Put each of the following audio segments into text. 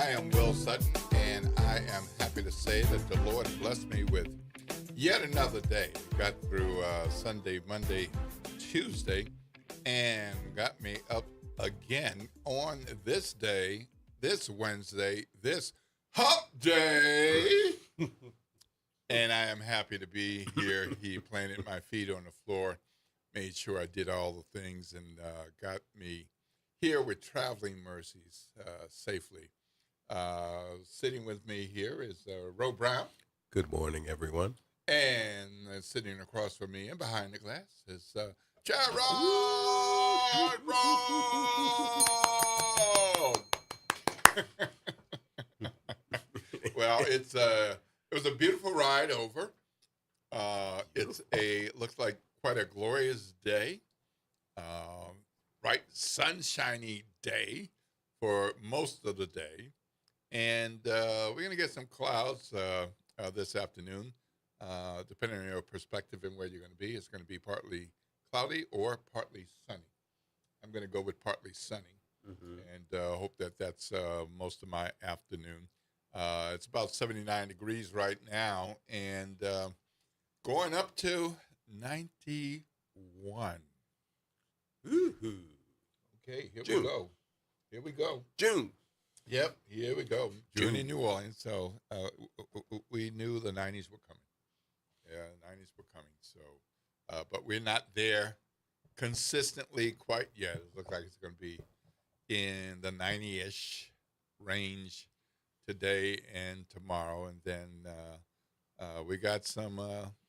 I am Will Sutton, and I am happy to say that the Lord blessed me with yet another day. Got through Sunday, Monday, Tuesday, and got me up again on this day, this Wednesday, this hump day. And I am happy to be here. He planted my feet on the floor, made sure I did all the things, and got me here with traveling mercies safely. Sitting with me here is Ro Brown. Good morning, everyone. And sitting across from me and behind the glass is Gerald Roll. Well, it was a beautiful ride over. Looks like quite a glorious day. Bright, sunshiny day for most of the day. And we're going to get some clouds this afternoon, depending on your perspective and where you're going to be. It's going to be partly cloudy or partly sunny. I'm going to go with partly sunny, and hope that that's most of my afternoon. It's about 79 degrees right now, and going up to 91. Woo-hoo. Okay, here June. we go. Here we go. June. Yep, here we go. June June. in New Orleans, so we knew the 90s were coming. Yeah, the 90s were coming. So, but we're not there consistently quite yet. It looks like it's going to be in the 90-ish range today and tomorrow, and then we got some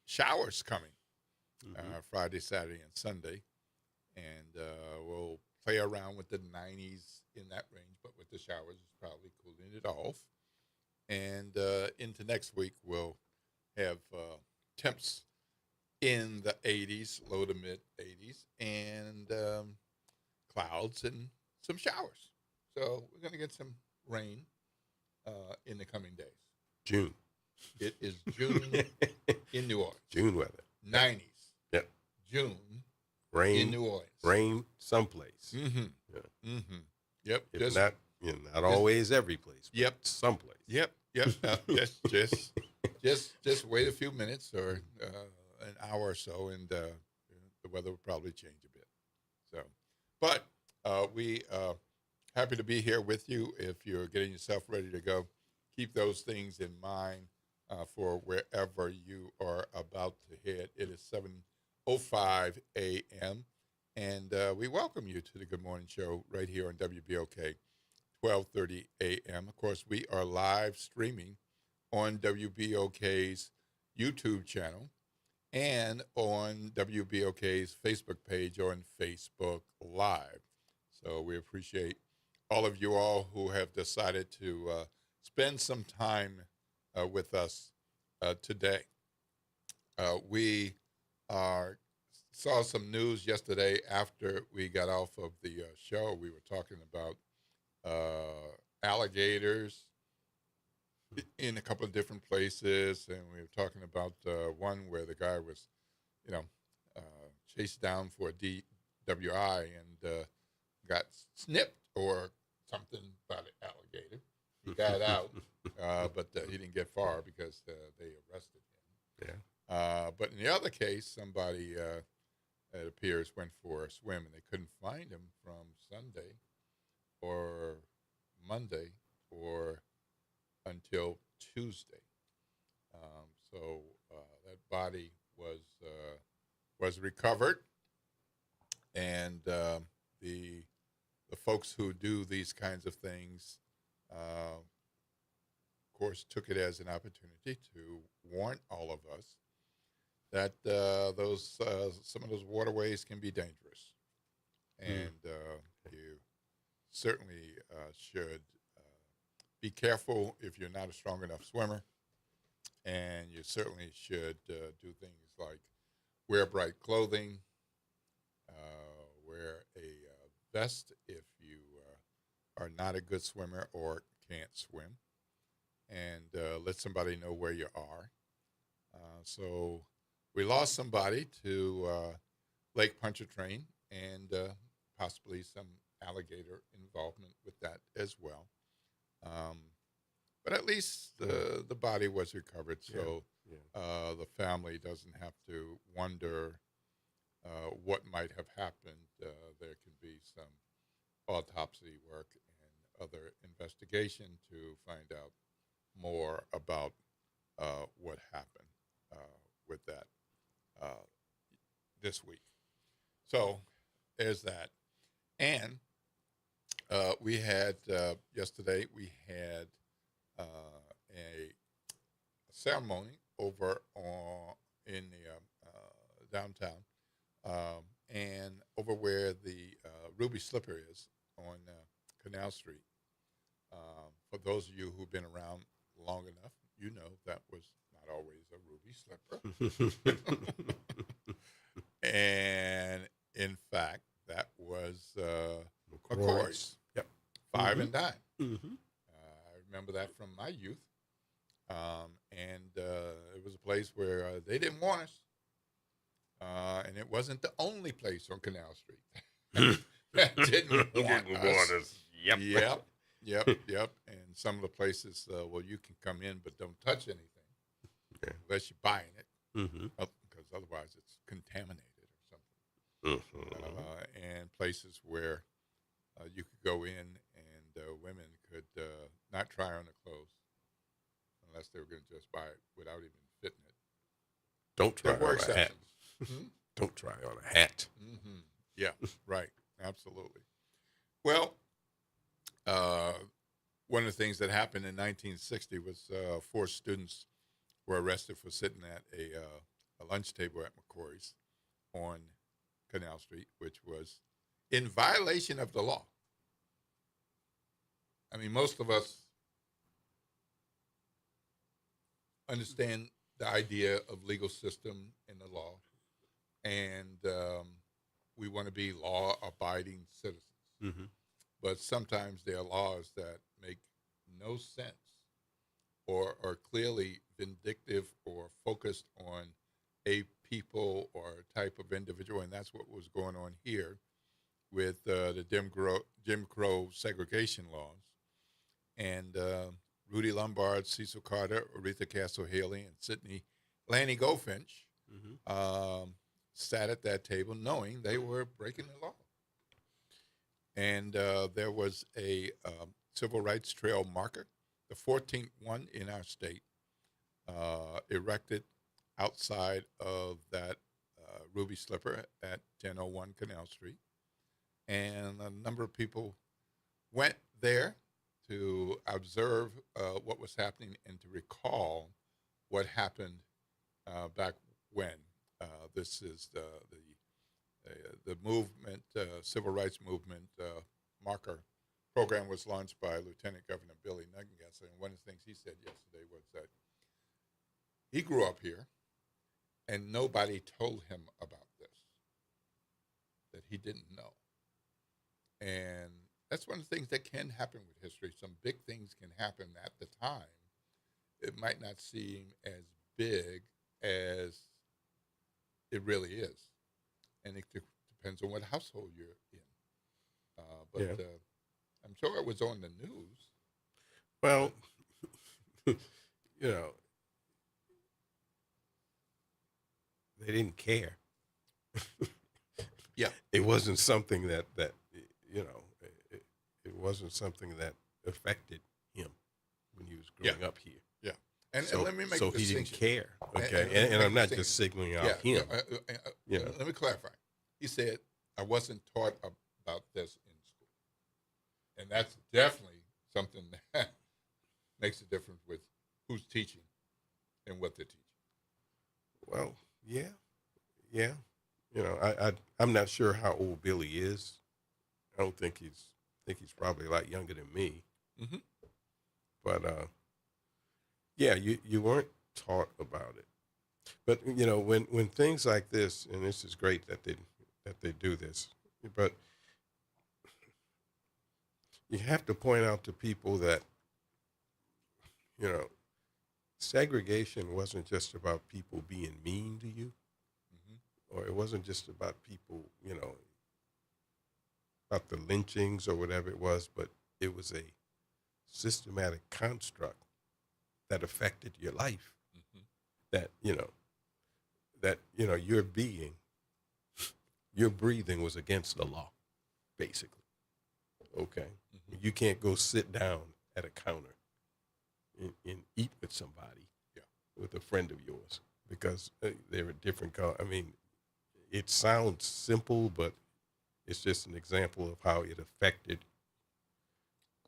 showers coming Friday, Saturday, and Sunday, and we'll play around with the 90s in that range, but with the showers, it's probably cooling it off. And into next week, we'll have temps in the 80s, low to mid 80s, and clouds and some showers. So we're going to get some rain in the coming days. June. It is June in New Orleans. June weather. 90s. Yep. June Rain. in New Orleans. Rain someplace. Mm-hmm. Yeah. Mm-hmm. Yep. If not, not always every place. But Yep. someplace. Yep. Just wait a few minutes or an hour or so, and the weather will probably change a bit. So, but we happy to be here with you. If you're getting yourself ready to go, keep those things in mind for wherever you are about to head. It is 7:05 a.m. And we welcome you to the Good Morning Show right here on WBOK, 12:30 a.m. Of course, we are live streaming on WBOK's YouTube channel and on WBOK's Facebook page on Facebook Live. So we appreciate all of you all who have decided to spend some time with us today. We saw some news yesterday after we got off of the show. We were talking about alligators in a couple of different places, and we were talking about one where the guy was, chased down for a DWI and got snipped or something by the alligator. He got out, but he didn't get far because they arrested him. Yeah. But in the other case, somebody, it appears, went for a swim, and they couldn't find him from Sunday or Monday or until Tuesday. So that body was recovered, and the folks who do these kinds of things, of course, took it as an opportunity to warn all of us that some of those waterways can be dangerous, and you certainly should be careful if you're not a strong enough swimmer, and you certainly should do things like wear bright clothing, wear a vest if you are not a good swimmer or can't swim, and let somebody know where you are. So we lost somebody to Lake Pontchartrain, and possibly some alligator involvement with that as well. but at least the body was recovered, Yeah. so Yeah. the family doesn't have to wonder what might have happened. There can be some autopsy work and other investigation to find out more about what happened with that uh, this week. So there's that. And we had yesterday, we had a ceremony over in the downtown, and over where the Ruby Slipper is on Canal Street. For those of you who've been around long enough, you know that was not always a Ruby Slipper. And in fact, that was McCoy's. Yep. 5 and dime. Mm-hmm. I remember that from my youth. And it was a place where they didn't want us. And it wasn't the only place on Canal Street that didn't want us. Yep. Yep. And some of the places, well, you can come in, but don't touch anything unless you're buying it, Mm-hmm. because otherwise it's contaminated or something. Mm-hmm. And places where you could go in and women could not try on the clothes unless they were going to just buy it without even fitting it. Don't try There were on a hat. exceptions. Don't try on a hat. Mm-hmm. Yeah, right. Absolutely. Well, one of the things that happened in 1960 was 4 students were arrested for sitting at a lunch table at McCoy's on Canal Street, which was in violation of the law. I mean, most of us understand the idea of legal system and the law, and we want to be law-abiding citizens. Mm-hmm. But sometimes there are laws that make no sense or are clearly vindictive or focused on a people or type of individual, and that's what was going on here with the Jim Crow segregation laws. And Rudy Lombard, Cecil Carter, Aretha Castle Haley, and Sidney Lanny Goldfinch Mm-hmm. sat at that table knowing they were breaking the law. And there was a civil rights trail marker, the 14th one in our state, erected outside of that Ruby Slipper at 1001 Canal Street. And a number of people went there to observe what was happening and to recall what happened back when. This is the movement, civil rights movement marker program was launched by Lieutenant Governor Billy Nungesser. And one of the things he said yesterday was that he grew up here and nobody told him about this, that he didn't know. And that's one of the things that can happen with history. Some big things can happen at the time. It might not seem as big as it really is. And it depends on what household you're in. But I'm sure it was on the news. Well, you know, they didn't care. Yeah. It wasn't something that you know, it wasn't something that affected him when he was growing up here. Yeah. And So, let me make so a he didn't distinction. care. Okay. let me And make I'm a not distinction. just signaling out Yeah. him. You know. Let me clarify. He said, I wasn't taught about this in school. And that's definitely something that makes a difference with who's teaching and what they're teaching. Well, yeah. You know, I'm not sure how old Billy is. I don't think he's probably a lot younger than me. Mm-hmm. But yeah, you weren't taught about it. But you know, when things like this, and this is great that they do this, but you have to point out to people that, you know, segregation wasn't just about people being mean to you, or it wasn't just about people, you know, about the lynchings or whatever it was, but it was a systematic construct that affected your life, Mm-hmm. that your breathing was against the law, basically. Okay, Mm-hmm. you can't go sit down at a counter and eat with somebody, Yeah. with a friend of yours, because they're a different color. I mean, it sounds simple, but it's just an example of how it affected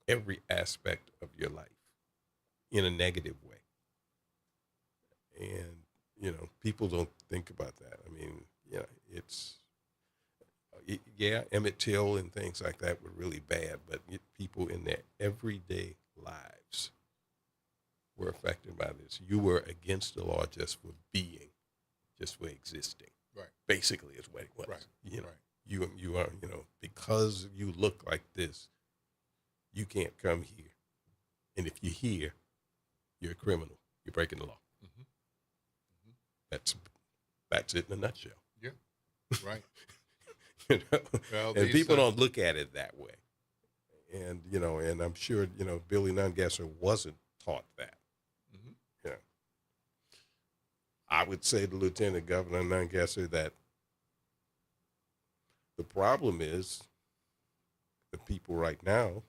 every aspect of your life in a negative way. And, people don't think about that. I mean, it's, Emmett Till and things like that were really bad, but people in their everyday lives were affected by this. You were against the law just for being, just for existing. Right. Basically, is what it was. Right. You know, Right. you are, because you look like this, you can't come here. And if you're here, you're a criminal. You're breaking the law. Mm-hmm. Mm-hmm. That's it in a nutshell. Yeah. Right. Well, And these, people don't look at it that way. And and I'm sure Billy Nungesser wasn't taught that. Mm-hmm. Yeah, I would say to Lieutenant Governor Nungesser that the problem is the people right now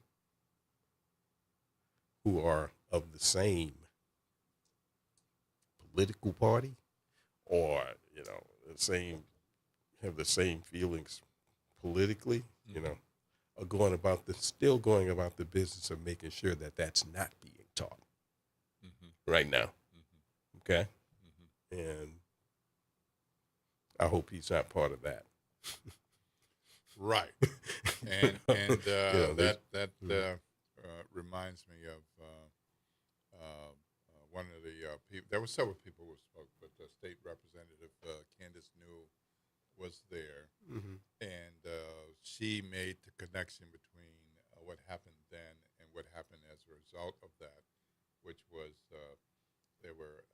who are of the same political party, or the same have the same feelings politically, Mm-hmm. are still going about the business of making sure that that's not being taught Mm-hmm. right now. Mm-hmm. Okay, Mm-hmm. and I hope he's not part of that. Right. And they- that reminds me of one of the people. There were several people who spoke, but the state representative Candace New was there, Mhm. and she made the connection between what happened then and what happened as a result of that, which was there were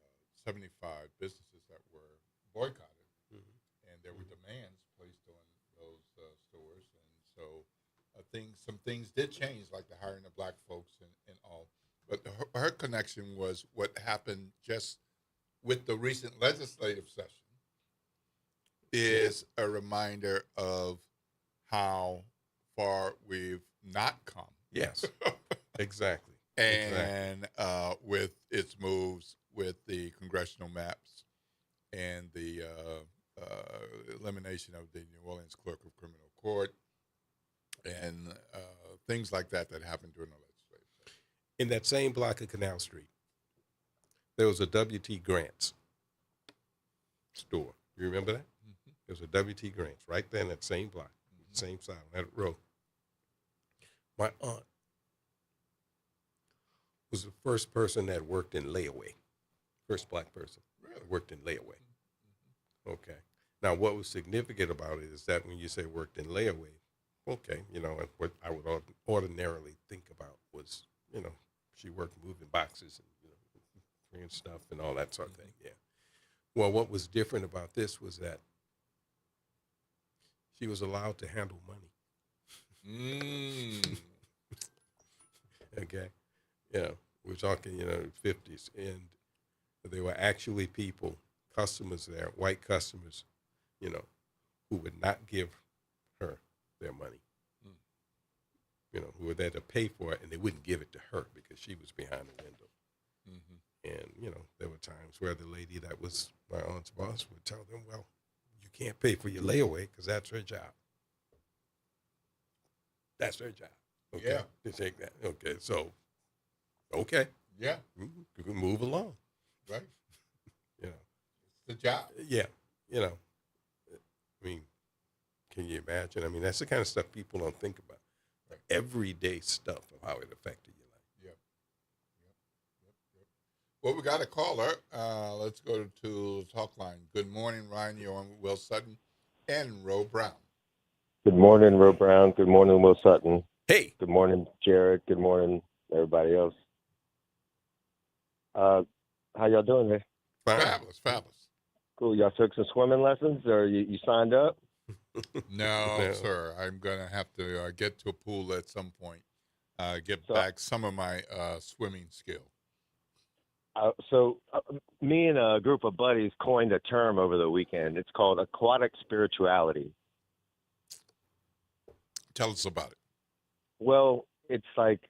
75 businesses that were boycotted, Mhm. and there were demands placed on those stores, and so some things did change, like the hiring of black folks and all. But her connection was what happened just with the recent legislative session is a reminder of how far we've not come. Yes, exactly. And with its moves with the congressional maps and the elimination of the New Orleans Clerk of Criminal Court and things like that happened during the legislative session. In that same block of Canal Street, there was a W.T. Grant's store. You remember that? Mm-hmm. There was a W.T. Grant's right there in that same block, Mm-hmm. same side on that road. My aunt was the first person that worked in layaway, first black person Really? that worked in layaway. Mm-hmm. Okay. Now, what was significant about it is that when you say worked in layaway, okay, and what I would ordinarily think about was, she worked moving boxes and, bringing stuff and all that sort of thing. Yeah. Well, what was different about this was that she was allowed to handle money. Mm. Okay. We're talking, 50s. And there were actually people, customers there, white customers, who would not give her their money. Who were there to pay for it, and they wouldn't give it to her because she was behind the window. Mm-hmm. And, there were times where the lady that was my aunt's boss would tell them, well, you can't pay for your layaway because that's her job. That's her job. Okay. Yeah. To take that. Okay. So, okay. Yeah. You can move along. Right. It's the job. Yeah. I mean, can you imagine? I mean, that's the kind of stuff people don't think about. Right. Everyday stuff of how it affected your life. Yep. Well, we got a caller. Let's go to the talk line. Good morning, Ryan. You're on with Will Sutton and Ro Brown. Good morning, Ro Brown. Good morning, Will Sutton. Hey. Good morning, Jared. Good morning, everybody else. How y'all doing there? Fine. Fabulous. Cool. Y'all took some swimming lessons, or you signed up? No, sir. I'm going to have to get to a pool at some point, get So- back some of my swimming skill. Me and a group of buddies coined a term over the weekend. It's called aquatic spirituality. Tell us about it. Well, it's like,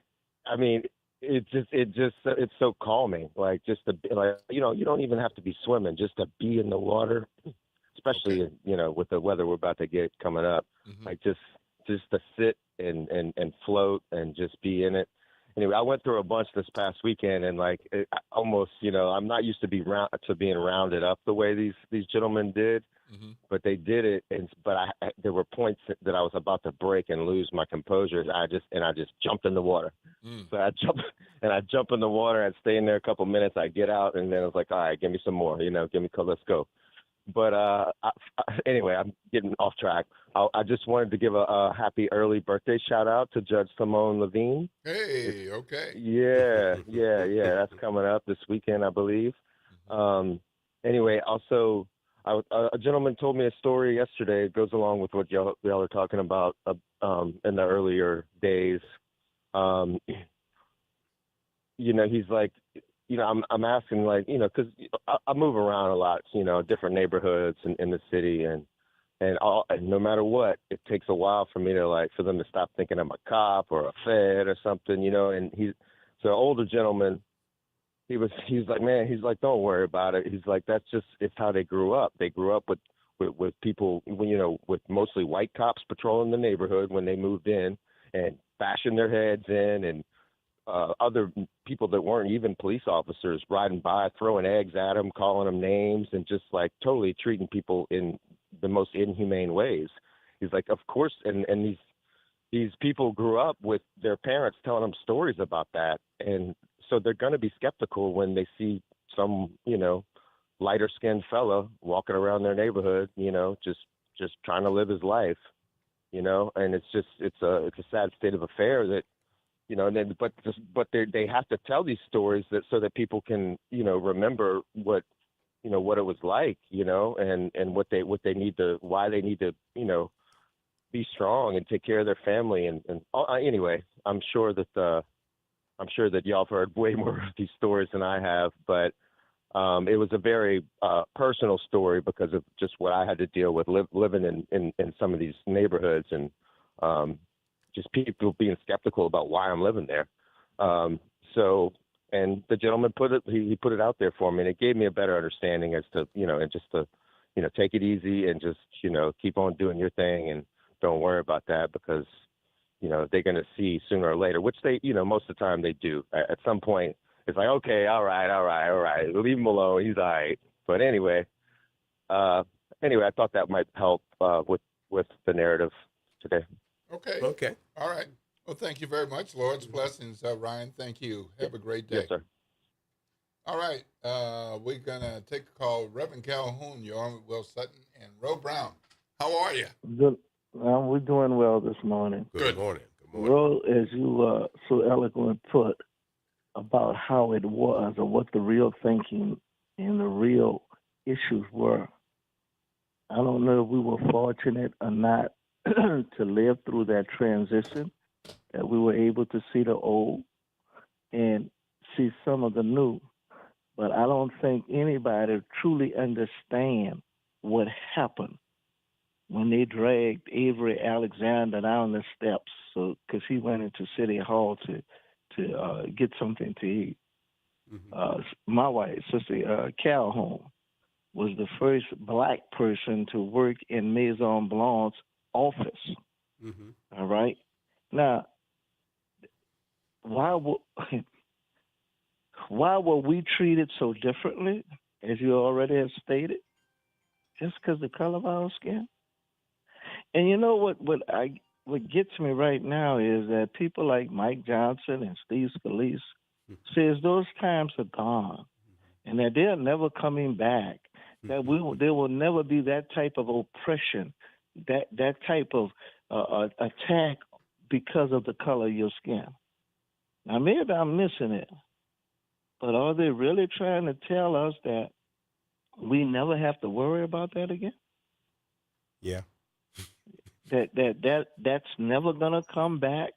I mean, it's so calming. Like just to be, like, you don't even have to be swimming, just to be in the water, especially Okay. with the weather we're about to get coming up. Hmm. Like just to sit and float and just be in it. Anyway, I went through a bunch this past weekend, and like almost, I'm not used to being rounded up the way these gentlemen did, Hmm. but they did it. But there were points that I was about to break and lose my composure. I just jumped in the water. Mm. So I jump in the water. I stay in there a couple minutes. I get out, and then I was like, all right, give me some more. Let's go. But anyway, I'm getting off track. I just wanted to give a happy early birthday shout out to Judge Simone Levine. It's Hey, okay. yeah. That's coming up this weekend, I believe. Hmm. Anyway, also, a gentleman told me a story yesterday. It goes along with what y'all are talking about in the earlier days. Um, he's like, I'm asking, like, because I move around a lot, different neighborhoods in the city, and no matter what, it takes a while for me to for them to stop thinking I'm a cop or a Fed or something, And so an older gentleman. He's like, man, he's like, don't worry about it. He's like, it's how they grew up. They grew up with people, with mostly white cops patrolling the neighborhood when they moved in and bashing their heads in, and other people that weren't even police officers riding by, throwing eggs at them, calling them names, and just like totally treating people in the most inhumane ways. He's like, of course, and these people grew up with their parents telling them stories about that, and so they're going to be skeptical when they see some, lighter skinned fella walking around their neighborhood, just trying to live his life, and it's a sad state of affair that, and then, but they have to tell these stories so that people can, remember what it was like, and what they need to, why they need to, be strong and take care of their family. And anyway, I'm sure that y'all have heard way more of these stories than I have, but it was a very personal story because of just what I had to deal with living in some of these neighborhoods, and just people being skeptical about why I'm living there. So, and the gentleman he put it out there for me, and it gave me a better understanding as to, and just to, take it easy and just, keep on doing your thing and don't worry about that, because they're going to see sooner or later, which they, most of the time they do. At some point, it's like, okay, all right, leave him alone. He's all right. But anyway, I thought that might help with the narrative today. Okay. Okay. All right. Well, thank you very much. Lord's blessings, Ryan. Thank you. Have a great Yes, day. sir. All right. We're going to take a call. Reverend Calhoun, you're on with Will Sutton and Ro Brown. How are you? Good. We're doing well this morning. Good morning. Good morning. Ro, as you so eloquently put about how it was or what the real thinking and the real issues were, I don't know if we were fortunate or not to live through that transition, that we were able to see the old and see some of the new. But I don't think anybody truly understand what happened when they dragged Avery Alexander down the steps, because he went into City Hall to get something to eat. Mm-hmm. My wife, Sister Calhoun, was the first black person to work in Maison Blanche's office. Mm-hmm. All right. Now, why were we treated so differently, as you already have stated, just because the color of our skin? And you know what gets me right now is that people like Mike Johnson and Steve Scalise says those times are gone, and that they're never coming back. That there will never be that type of oppression, that type of attack because of the color of your skin. Now maybe I'm missing it, but are they really trying to tell us that we never have to worry about that again? Yeah. That's never gonna come back.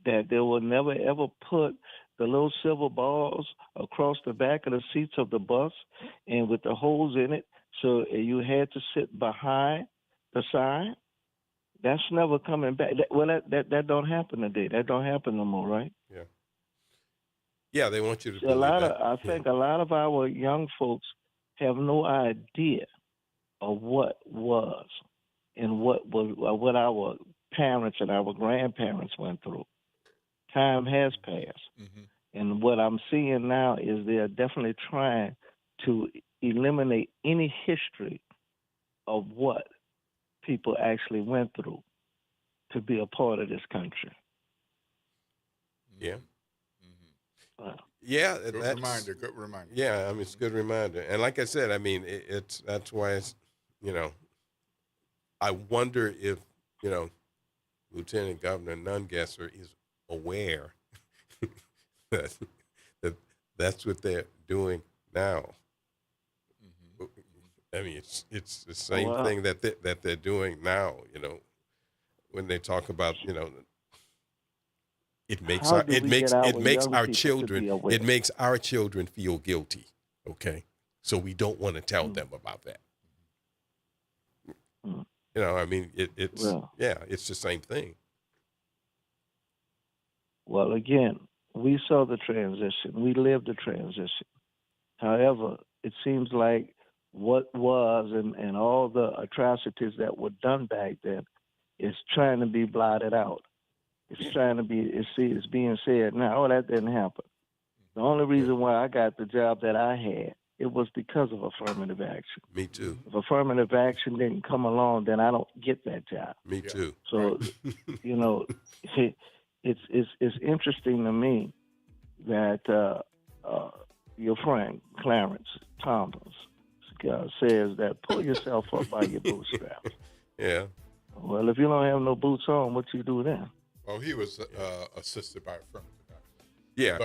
That they will never ever put the little silver balls across the back of the seats of the bus and with the holes in it, so you had to sit behind the side. That's never coming back. That don't happen today. That don't happen no more, right? Yeah. Yeah, they want you to See, believe that. I Yeah. think a lot of our young folks have no idea of what was and what our parents and our grandparents went through. Time has passed. Mm-hmm. And what I'm seeing now is they're definitely trying to eliminate any history of what people actually went through to be a part of this country. Yeah. Mm-hmm. Wow. Yeah, Good that's reminder. Good reminder. yeah. I mean, it's a good reminder, and like I said, I mean, that's why it's I wonder if Lieutenant Governor Nungesser is aware that, that that's what they're doing now. Mm-hmm. I mean, it's the same Wow. thing that they're doing now. When they talk about it makes How our do we get it our makes young our people to children be aware? it makes our children feel guilty. Okay, so we don't want to tell Mm. them about that. Mm. I mean, it's Well, it's the same thing. well, again, we saw the transition. We lived the transition. However, it seems like what was and all the atrocities that were done back then is trying to be blotted out. It's trying to be, it's being said now, oh, that didn't happen. The only reason why I got the job that I had, it was because of affirmative action. Me too. If affirmative action didn't come along, then I don't get that job. Me Yeah. too. So, you know, it's interesting to me that your friend Clarence Thomas says that pull yourself up by your bootstraps. Yeah. Well, if you don't have no boots on, what you do then? Well, he was assisted by affirmative action. Yeah.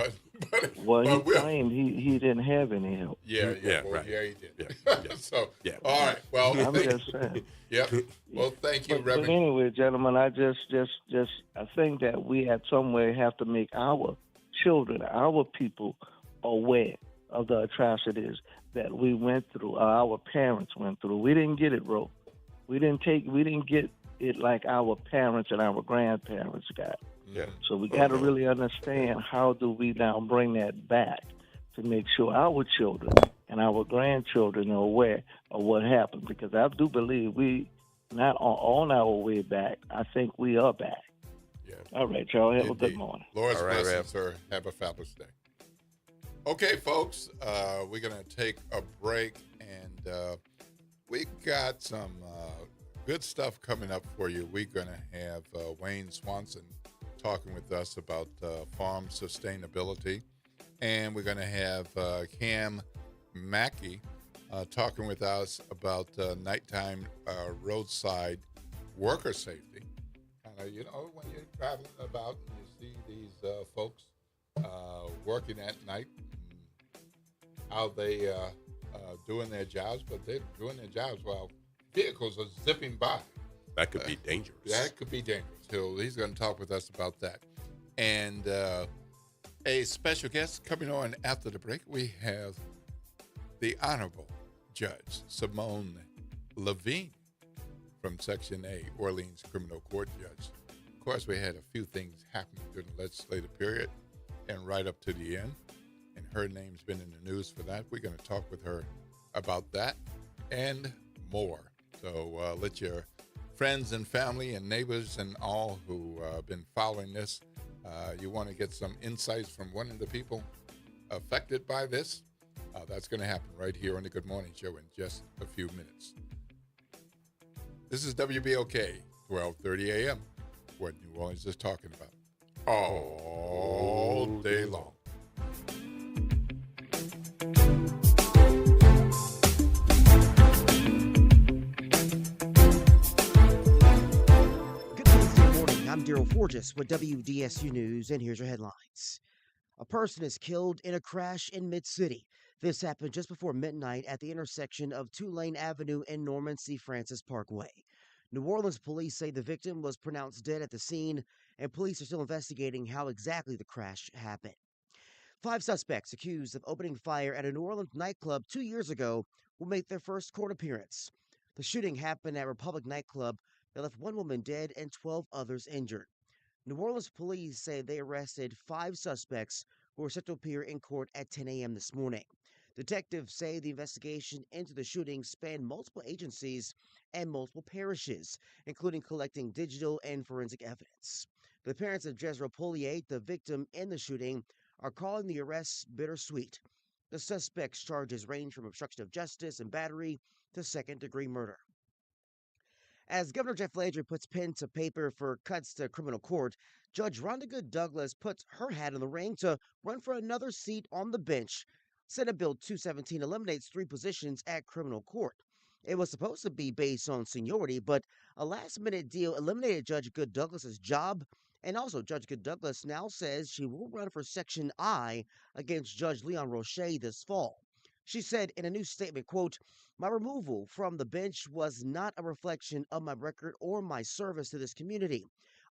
But Well, he we'll- claimed he didn't have any help. Yeah, Yeah, well, right. yeah, he did. Yeah, yeah. So, Yeah. all right. Well, I'm thank- just saying. Yep. Well, thank you, But Reverend. anyway, gentlemen, I just I think that we at some way have to make our children, our people, aware of the atrocities that we went through, our parents went through. We didn't get it, bro. We didn't get it like our parents and our grandparents got. Yeah. So we got to really understand how do we now bring that back to make sure our children and our grandchildren are aware of what happened. Because I do believe we not on our way back. I think we are back. Yeah. All right, y'all. Have a good Indeed. morning. Lord's All right, blessings, Rev. sir. Have a fabulous day. Okay, folks, we're going to take a break, and we got some good stuff coming up for you. We're going to have Wayne Swanson talking with us about farm sustainability, and we're going to have Cam Mackey talking with us about nighttime roadside worker safety. When you're traveling about and you see these folks working at night, and how they doing their jobs, but they're doing their jobs while vehicles are zipping by. That could be dangerous. That could be dangerous. He's going to talk with us about that. And a special guest coming on after the break, we have the Honorable Judge Simone Levine from Section A, Orleans Criminal Court Judge. Of course, we had a few things happening during the legislative period and right up to the end, and her name's been in the news for that. We're going to talk with her about that and more. So let your friends and family and neighbors and all who have been following this, you want to get some insights from one of the people affected by this, that's going to happen right here on the Good Morning Show in just a few minutes. This is WBOK, 1230 a.m., what New Orleans is talking about all day long. Good Wednesday morning. I'm Daryl Forges with WDSU News, and here's your headlines. A person is killed in a crash in Mid-City. This happened just before midnight at the intersection of Tulane Avenue and Norman C. Francis Parkway. New Orleans police say the victim was pronounced dead at the scene, and police are still investigating how exactly the crash happened. 5 suspects accused of opening fire at a New Orleans nightclub 2 years ago will make their first court appearance. The shooting happened at Republic nightclub that left 1 woman dead and 12 others injured. New Orleans police say they arrested 5 suspects who are set to appear in court at 10 a.m. this morning. Detectives say the investigation into the shooting spanned multiple agencies and multiple parishes, including collecting digital and forensic evidence. The parents of Jezreel Polier, the victim in the shooting, are calling the arrests bittersweet. The suspects' charges range from obstruction of justice and battery to second-degree murder. As Governor Jeff Landry puts pen to paper for cuts to criminal court, Judge Rhonda Good Douglas puts her hat in the ring to run for another seat on the bench. Senate Bill 217 eliminates 3 positions at criminal court. It was supposed to be based on seniority, but a last-minute deal eliminated Judge Good Douglas's job. And also, Judge Good Douglas now says she will run for Section I against Judge Leon Roche this fall. She said in a new statement, quote, "My removal from the bench was not a reflection of my record or my service to this community.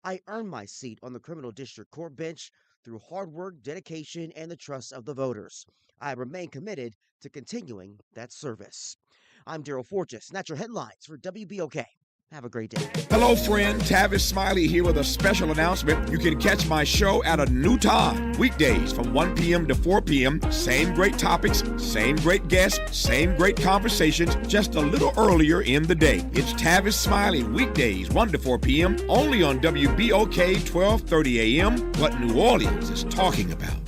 I earned my seat on the criminal district court bench through hard work, dedication, and the trust of the voters. I remain committed to continuing that service." I'm Daryl Fortress, and that's your headlines for WBOK. Have a great day. Hello, friend. Tavis Smiley here with a special announcement. You can catch my show at a new time. Weekdays from 1 p.m. to 4 p.m. Same great topics, same great guests, same great conversations, just a little earlier in the day. It's Tavis Smiley, weekdays 1 to 4 p.m. only on WBOK 1230 a.m. What New Orleans is talking about.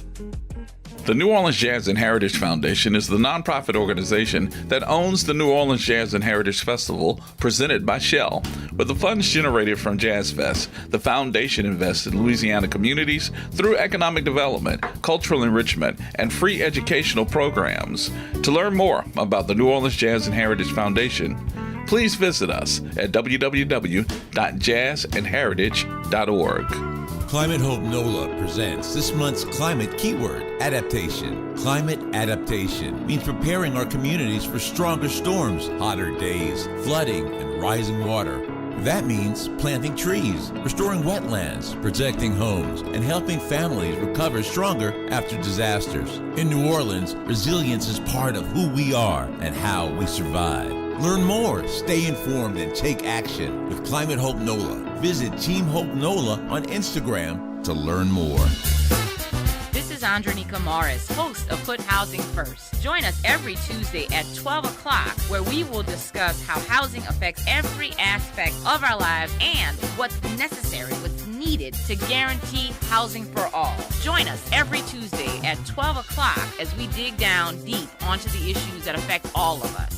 The New Orleans Jazz and Heritage Foundation is the nonprofit organization that owns the New Orleans Jazz and Heritage Festival presented by Shell. With the funds generated from Jazz Fest, the foundation invests in Louisiana communities through economic development, cultural enrichment, and free educational programs. To learn more about the New Orleans Jazz and Heritage Foundation, please visit us at www.jazzandheritage.org. Climate Hope NOLA presents this month's climate keyword, adaptation. Climate adaptation means preparing our communities for stronger storms, hotter days, flooding, and rising water. That means planting trees, restoring wetlands, protecting homes, and helping families recover stronger after disasters. In New Orleans, resilience is part of who we are and how we survive. Learn more, stay informed, and take action with Climate Hope NOLA. Visit Team Hope NOLA on Instagram to learn more. This is Andronika Morris, host of Put Housing First. Join us every Tuesday at 12 o'clock, where we will discuss how housing affects every aspect of our lives and what's necessary, what's needed to guarantee housing for all. Join us every Tuesday at 12 o'clock as we dig down deep onto the issues that affect all of us.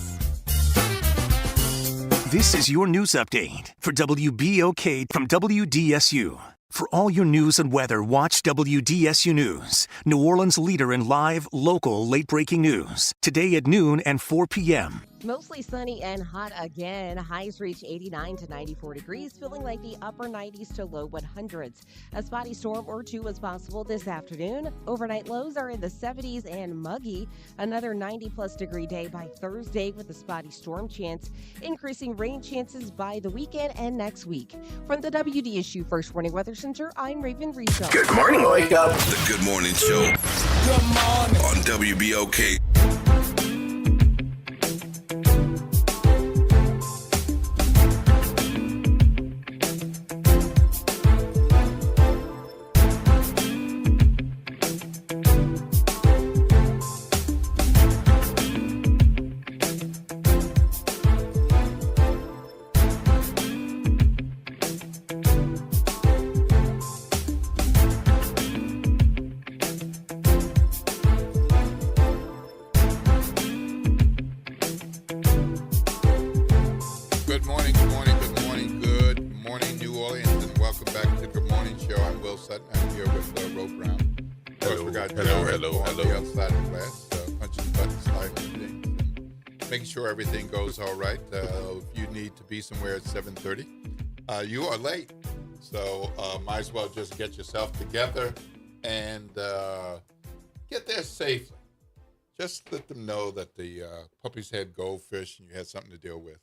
This is your news update for WBOK from WDSU. For all your news and weather, watch WDSU News, New Orleans' leader in live, local, late-breaking news. Today at noon and 4 p.m. Mostly sunny and hot again. Highs reach 89 to 94 degrees, feeling like the upper 90s to low 100s. A spotty storm or two is possible this afternoon. Overnight lows are in the 70s and muggy. Another 90-plus degree day by Thursday with a spotty storm chance. Increasing rain chances by the weekend and next week. From the WDSU First Warning Weather Center, I'm Raven Rizzo. Good morning, wake up. The Good Morning Show. Good morning. On WBOK. Everything goes all right. If you need to be somewhere at 7:30, you are late. So might as well just get yourself together and get there safely. Just let them know that the puppies had goldfish and you had something to deal with.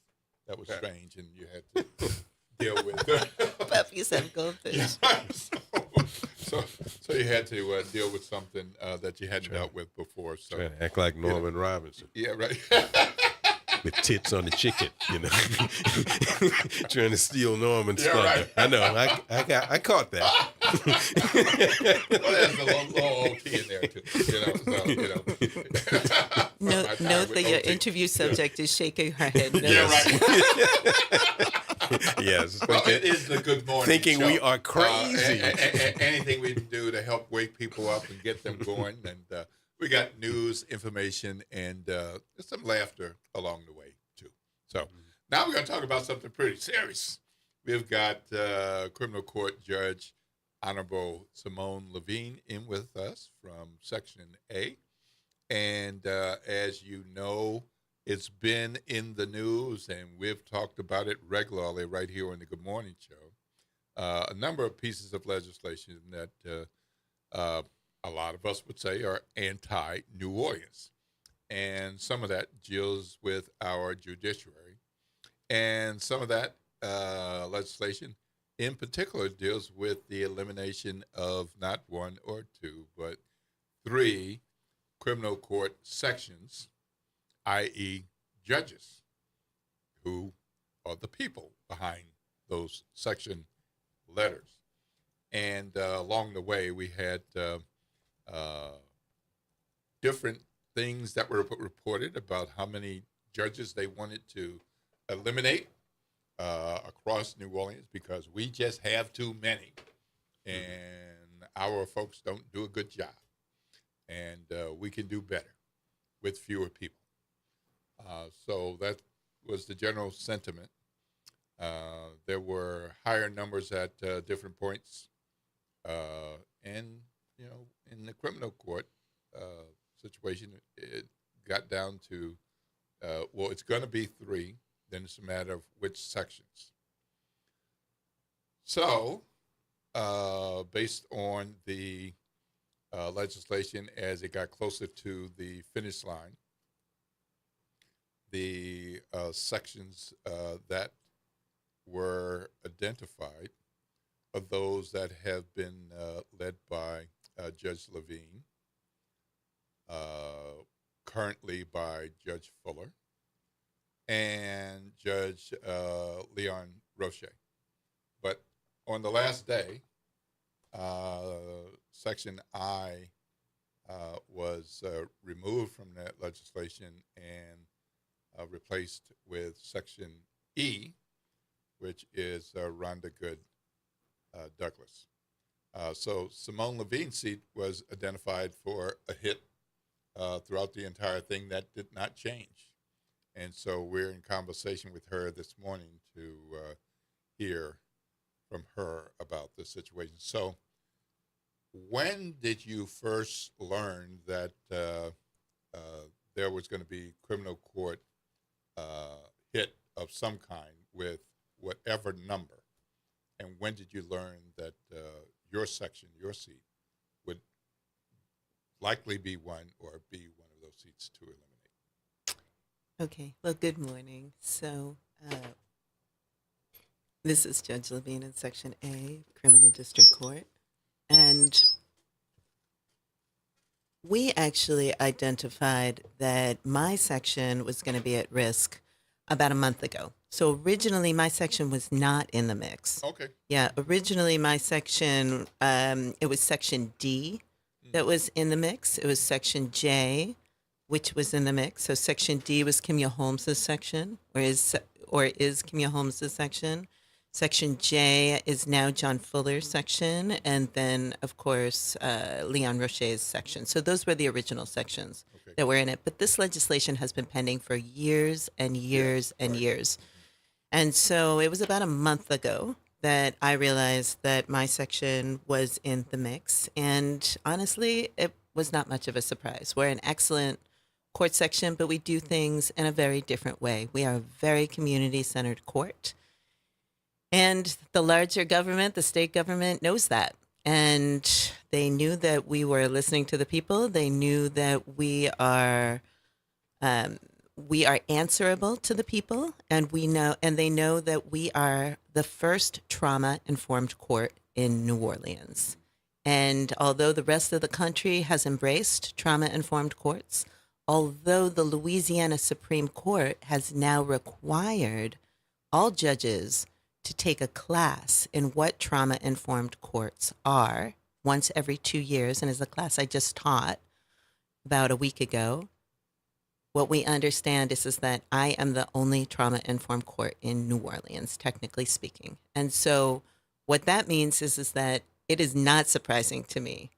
That was strange and you had to deal with. Puppies have goldfish. so you had to deal with something that you hadn't dealt with before. So Trying to act like Norman Robinson. Yeah, right. With tits on the chicken, trying to steal Norman's Yeah, thunder. right. I know. I caught that. Well, there's a little OT in there too. Note that your interview subject is shaking her head. No. Yeah, right. Yes. Well, it is the Good Morning Thinking show. we are crazy. Anything we can do to help wake people up and get them going. And we got news, information, and some laughter along the way, too. So now we're going to talk about something pretty serious. We've got criminal court judge Honorable Simone Levine in with us from Section A. And as you know, it's been in the news, and we've talked about it regularly right here on the Good Morning Show. A number of pieces of legislation that a lot of us would say are anti-New Orleans. And some of that deals with our judiciary. And some of that legislation in particular deals with the elimination of not one or two, but 3 criminal court sections, i.e. judges, who are the people behind those section letters. And along the way, we had different things that were reported about how many judges they wanted to eliminate across New Orleans because we just have too many, and our folks don't do a good job, and we can do better with fewer people. So that was the general sentiment. There were higher numbers at different points, and in the criminal court situation, it got down to it's going to be 3. Then it's a matter of which sections. So, based on the legislation as it got closer to the finish line, the sections that were identified are those that have been led by Judge Levine, currently by Judge Fuller, and Judge Leon Roche. But on the last day, Section I was removed from that legislation and replaced with Section E, which is Rhonda Good Douglas. So Simone Levine's seat was identified for a hit throughout the entire thing. That did not change. And so we're in conversation with her this morning to hear from her about the situation. So when did you first learn that there was going to be criminal court hit of some kind with whatever number? And when did you learn that your section, your seat, would likely be one or be one of those seats to eliminate? Okay. Well, good morning. So this is Judge Levine in Section A, Criminal District Court. And we actually identified that my section was going to be at risk about a month ago. So originally, my section was not in the mix. Okay. Yeah, originally my section, it was Section D that was in the mix. It was Section J, which was in the mix. So Section D was Kimya Holmes' section, or is Kimya Holmes' section. Section J is now John Fuller's section, and then, of course, Leon Roche's section. So those were the original sections that were in it. But this legislation has been pending for years and years and years. And so it was about a month ago that I realized that my section was in the mix. And honestly, it was not much of a surprise. We're an excellent court section, but we do things in a very different way. We are a very community-centered court. And the larger government, the state government, knows that. And they knew that we were listening to the people. They knew that we are answerable to the people, and they know that we are the first trauma-informed court in New Orleans. And although the rest of the country has embraced trauma-informed courts, although the Louisiana Supreme Court has now required all judges to take a class in what trauma-informed courts are once every 2 years, and is a class I just taught about a week ago, what we understand is that I am the only trauma-informed court in New Orleans, technically speaking. And so what that means is that it is not surprising to me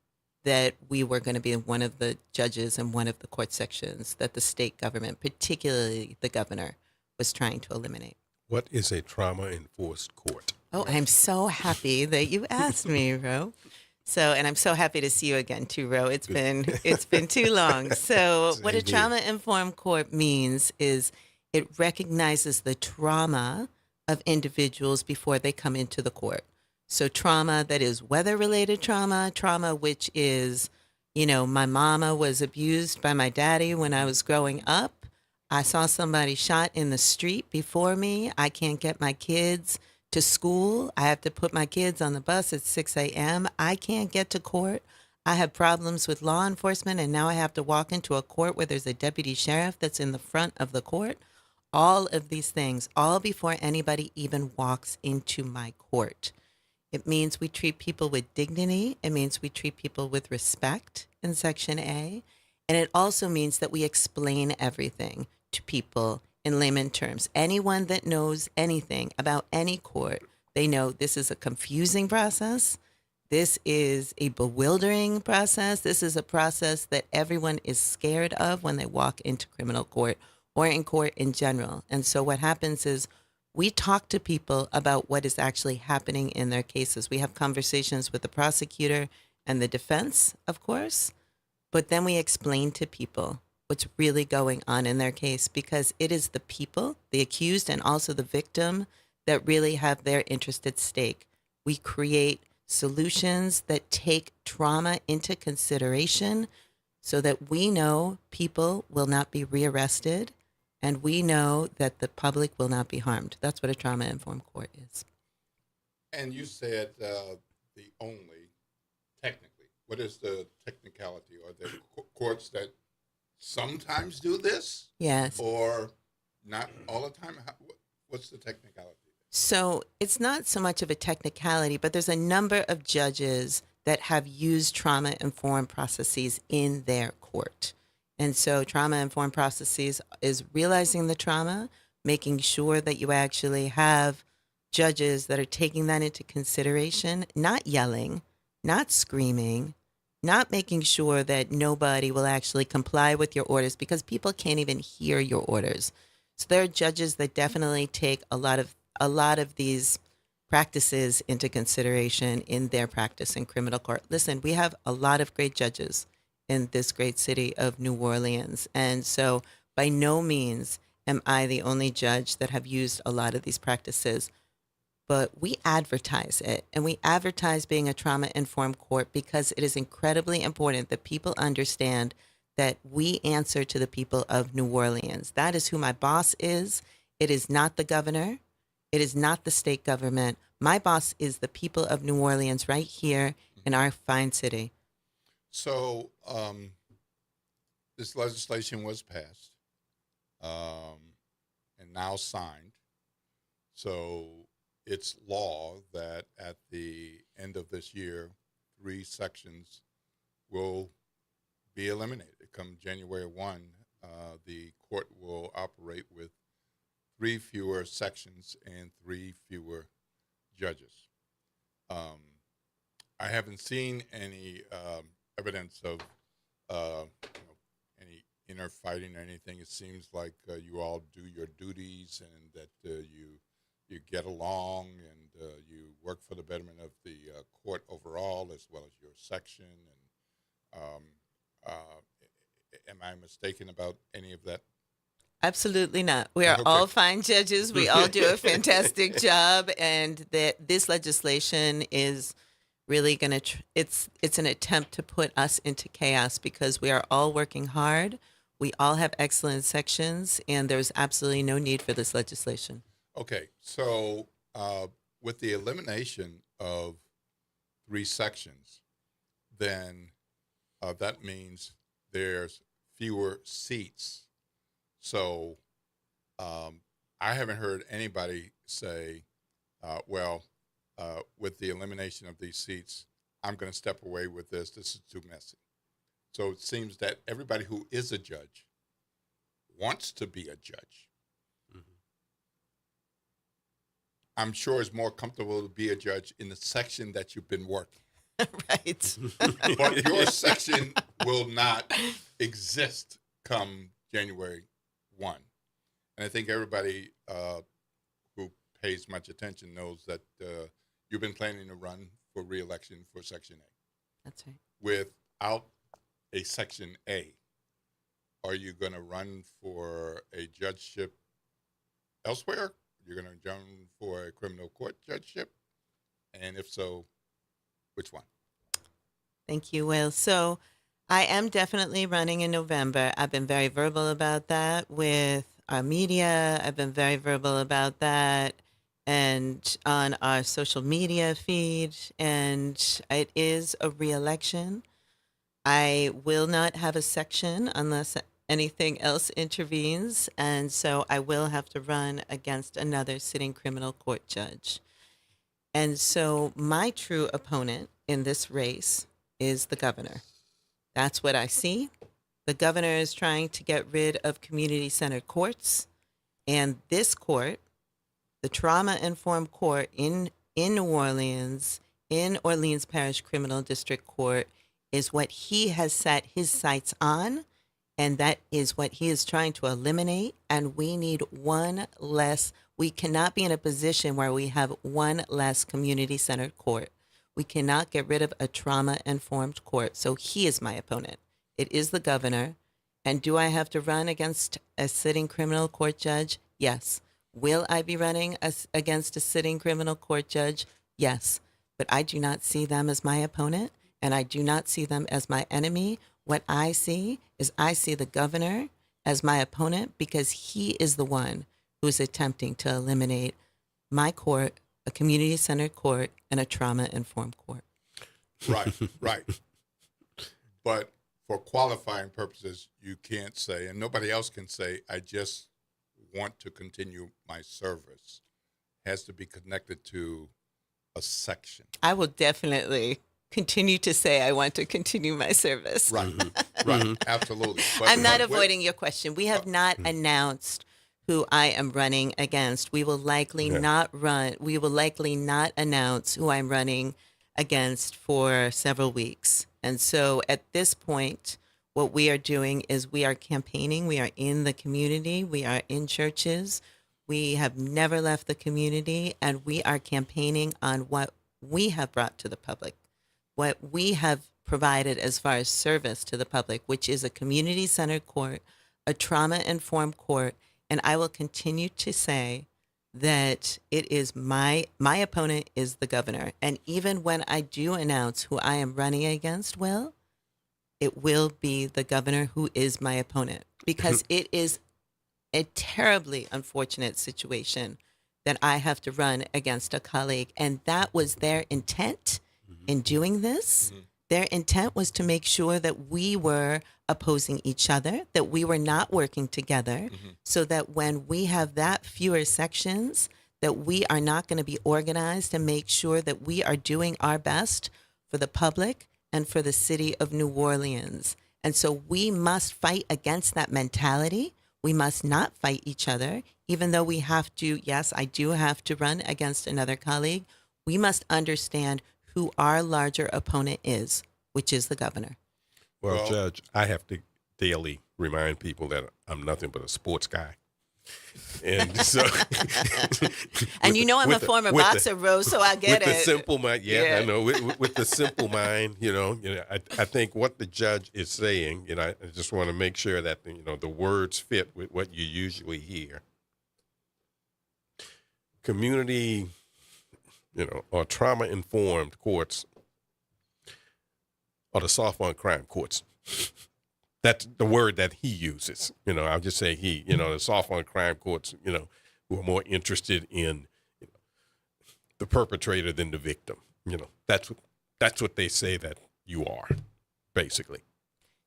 that we were going to be one of the judges in one of the court sections that the state government, particularly the governor, was trying to eliminate. What is a trauma-enforced court? Oh, I'm so happy that you asked me, Ro. So, and I'm so happy to see you again too, Ro. It's been too long. So what a trauma-informed court means is it recognizes the trauma of individuals before they come into the court. So trauma that is weather-related trauma which is, my mama was abused by my daddy when I was growing up. I saw somebody shot in the street before me. I can't get my kids to school. I have to put my kids on the bus at 6 a.m. I can't get to court. I have problems with law enforcement, and now I have to walk into a court where there's a deputy sheriff that's in the front of the court. All of these things, all before anybody even walks into my court. It means we treat people with dignity. It means we treat people with respect in Section A. And it also means that we explain everything to people in layman terms. Anyone that knows anything about any court, they know this is a confusing process. This is a bewildering process. This is a process that everyone is scared of when they walk into criminal court or in court in general. And so what happens is we talk to people about what is actually happening in their cases. We have conversations with the prosecutor and the defense, of course, but then we explain to people what's really going on in their case, because it is the people, the accused and also the victim, that really have their interest at stake. We create solutions that take trauma into consideration so that we know people will not be rearrested, and we know that the public will not be harmed. That's what a trauma-informed court is. And you said the only, technically. What is the technicality? Are there courts that sometimes do this? Yes. Or not all the time? What's the technicality? So it's not so much of a technicality, but there's a number of judges that have used trauma-informed processes in their court. And so trauma-informed processes is realizing the trauma, making sure that you actually have judges that are taking that into consideration, not yelling, not screaming, not making sure that nobody will actually comply with your orders, because people can't even hear your orders. So there are judges that definitely take a lot of these practices into consideration in their practice in criminal court. Listen, we have a lot of great judges in this great city of New Orleans. And so by no means am I the only judge that have used a lot of these practices, but we advertise it, and we advertise being a trauma-informed court because it is incredibly important that people understand that we answer to the people of New Orleans. That is who my boss is. It is not the governor. It is not the state government. My boss is the people of New Orleans right here in our fine city. So this legislation was passed and now signed. So it's law that at the end of this year, 3 sections will be eliminated. Come January 1, the court will operate with 3 fewer sections and 3 fewer judges. I haven't seen any evidence of any inner fighting or anything. It seems like you all do your duties and that you get along and you work for the betterment of the court overall as well as your section. And am I mistaken about any of that? Absolutely not. We are all fine judges. We all do a fantastic job, and this legislation is really going to. It's an attempt to put us into chaos because we are all working hard. We all have excellent sections, and there's absolutely no need for this legislation. Okay, so with the elimination of 3 sections, then that means there's fewer seats. So I haven't heard anybody say, with the elimination of these seats, I'm going to step away with this. This is too messy. So it seems that everybody who is a judge wants to be a judge. I'm sure it's more comfortable to be a judge in the section that you've been working. Right. But your section will not exist come January 1. And I think everybody who pays much attention knows that you've been planning to run for re-election for Section A. That's right. Without a Section A, are you going to run for a judgeship elsewhere? You're going to run for a criminal court judgeship? And if so, which one? Thank you, Will. So I am definitely running in November. I've been very verbal about that with our media. I've been very verbal about that and on our social media feed. And it is a re-election. I will not have a section unless anything else intervenes. And so I will have to run against another sitting criminal court judge. And so my true opponent in this race is the governor. That's what I see. The governor is trying to get rid of community-centered courts. And this court, the trauma-informed court in New Orleans, in Orleans Parish Criminal District Court, is what he has set his sights on. And that is what he is trying to eliminate. And we need one less. We cannot be in a position where we have one less community-centered court. We cannot get rid of a trauma-informed court. So he is my opponent. It is the governor. And do I have to run against a sitting criminal court judge? Yes. Will I be running against a sitting criminal court judge? Yes. But I do not see them as my opponent, and I do not see them as my enemy. What I see is I see the governor as my opponent because he is the one who is attempting to eliminate my court, a community-centered court, and a trauma-informed court. Right, right. But for qualifying purposes, you can't say, and nobody else can say, I just want to continue my service. It has to be connected to a section. I will definitely continue to say I want to continue my service. Right, right, absolutely. But, I'm not avoiding your question. We have not announced who I am running against. We will likely not run. We will likely not announce who I'm running against for several weeks. And so at this point, what we are doing is we are campaigning. We are in the community. We are in churches. We have never left the community, and we are campaigning on what we have brought to the public, what we have provided as far as service to the public, which is a community-centered court, a trauma-informed court. And I will continue to say that it is my opponent is the governor. And even when I do announce who I am running against, Will, it will be the governor who is my opponent, because it is a terribly unfortunate situation that I have to run against a colleague. And that was their intent in doing this. Their intent was to make sure that we were opposing each other, that we were not working together, so that when we have that fewer sections, that we are not going to be organized and make sure that we are doing our best for the public and for the city of New Orleans. And so we must fight against that mentality. We must not fight each other, even though we have to. Yes, I do have to run against another colleague. We must understand who our larger opponent is, which is the governor. Well, Judge, I have to daily remind people that I'm nothing but a sports guy. And so, and you know I'm a former boxer, Rose, so I get it. With the simple mind, I know. With the simple mind, I think what the judge is saying, I just want to make sure that the words fit with what you usually hear. Community, or trauma-informed courts are the soft-on crime courts. That's the word that he uses. I'll just say he. The soft-on crime courts, who are more interested in the perpetrator than the victim. That's what they say that you are, basically.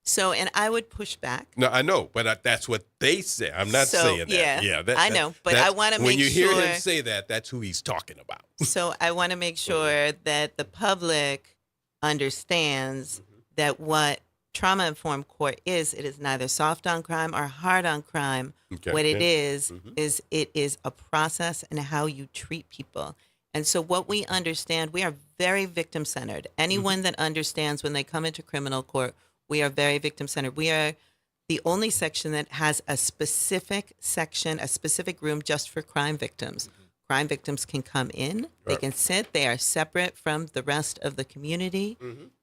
So, and I would push back. No, I know, but that's what they say. I'm not saying that. Yeah, I know, but I want to make sure. When you hear him say that, that's who he's talking about. So I want to make sure that the public understands that what trauma-informed court is, it is neither soft on crime or hard on crime. Okay. What it is it is a process and how you treat people. And so what we understand, we are very victim-centered. Anyone that understands when they come into criminal court, we are very victim-centered. We are the only section that has a specific section, a specific room just for crime victims. Crime victims can come in, they can sit, they are separate from the rest of the community.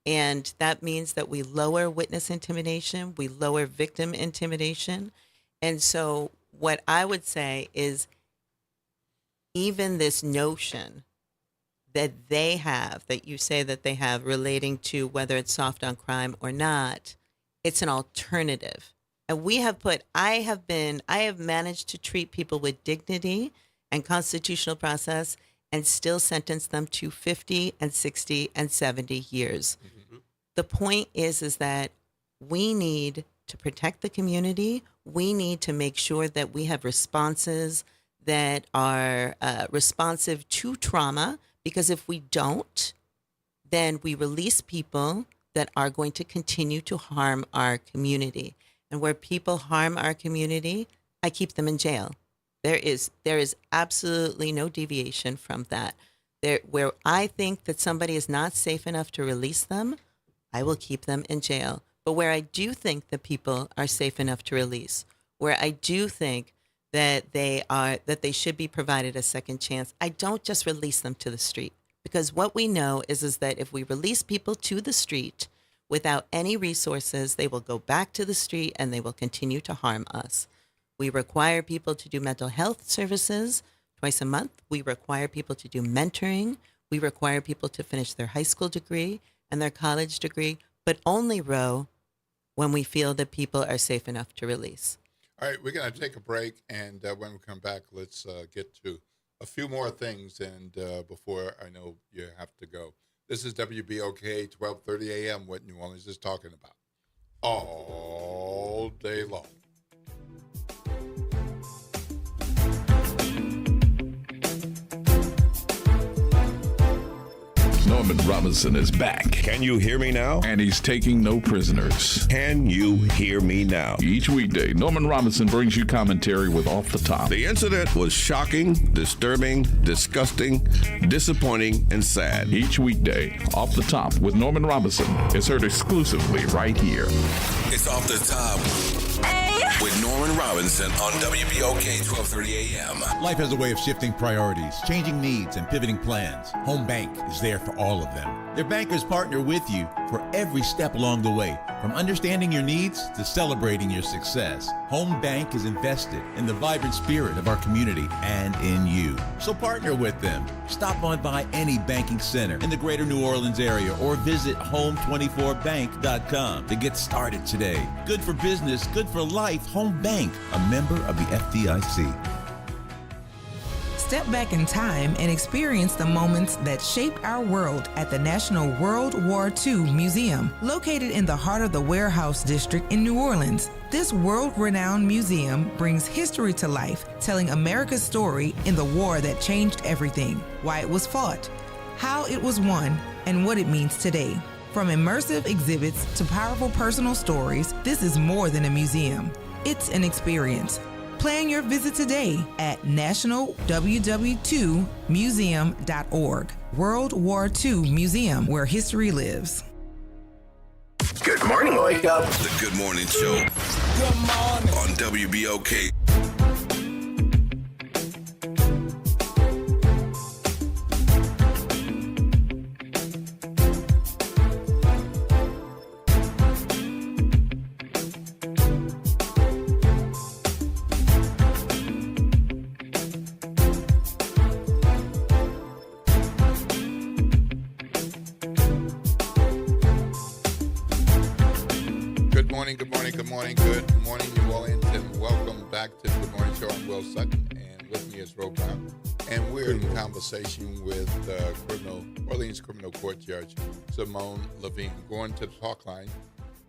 And that means that we lower witness intimidation, we lower victim intimidation. And so what I would say is even this notion that they have, that you say that they have relating to whether it's soft on crime or not, it's an alternative. And I have managed to treat people with dignity and constitutional process and still sentence them to 50 and 60 and 70 years. The point is that we need to protect the community. We need to make sure that we have responses that are responsive to trauma, because if we don't, then we release people that are going to continue to harm our community. And where people harm our community, I keep them in jail. There is absolutely no deviation from that. Where I think that somebody is not safe enough to release them, I will keep them in jail. But where I do think that people are safe enough to release, where I do think that they should be provided a second chance, I don't just release them to the street. Because what we know is that if we release people to the street without any resources, they will go back to the street and they will continue to harm us. We require people to do mental health services twice a month. We require people to do mentoring. We require people to finish their high school degree and their college degree, but only, Ro, when we feel that people are safe enough to release. All right, we're going to take a break, and when we come back, let's get to a few more things, and before I know you have to go. This is WBOK 1230 AM, what New Orleans is talking about all day long. Norman Robinson is back. Can you hear me now? And he's taking no prisoners. Can you hear me now? Each weekday, Norman Robinson brings you commentary with Off the Top. The incident was shocking, disturbing, disgusting, disappointing, and sad. Each weekday, Off the Top with Norman Robinson is heard exclusively right here. It's Off the Top with Norman Robinson on WBOK 1230 AM. Life has a way of shifting priorities, changing needs, and pivoting plans. Home Bank is there for all of them. Their bankers partner with you for every step along the way, from understanding your needs to celebrating your success. Home Bank is invested in the vibrant spirit of our community and in you. So partner with them. Stop on by any banking center in the greater New Orleans area or visit home24bank.com to get started today. Good for business, good for life. Home Bank, a member of the FDIC. Step back in time and experience the moments that shaped our world at the National World War II Museum, located in the heart of the Warehouse District in New Orleans. This world-renowned museum brings history to life, telling America's story in the war that changed everything, why it was fought, how it was won, and what it means today. From immersive exhibits to powerful personal stories, this is more than a museum. It's an experience. Plan your visit today at nationalww2museum.org. World War II Museum, where history lives. Good morning, wake up. The Good Morning Show. Good morning. On WBOK. Good morning, New Orleans, and welcome back to the Good Morning Show. I'm Will Sutton, and with me is Ro Brown. And we're in conversation with Orleans Criminal Court Judge Simone Levine. Going to the talk line.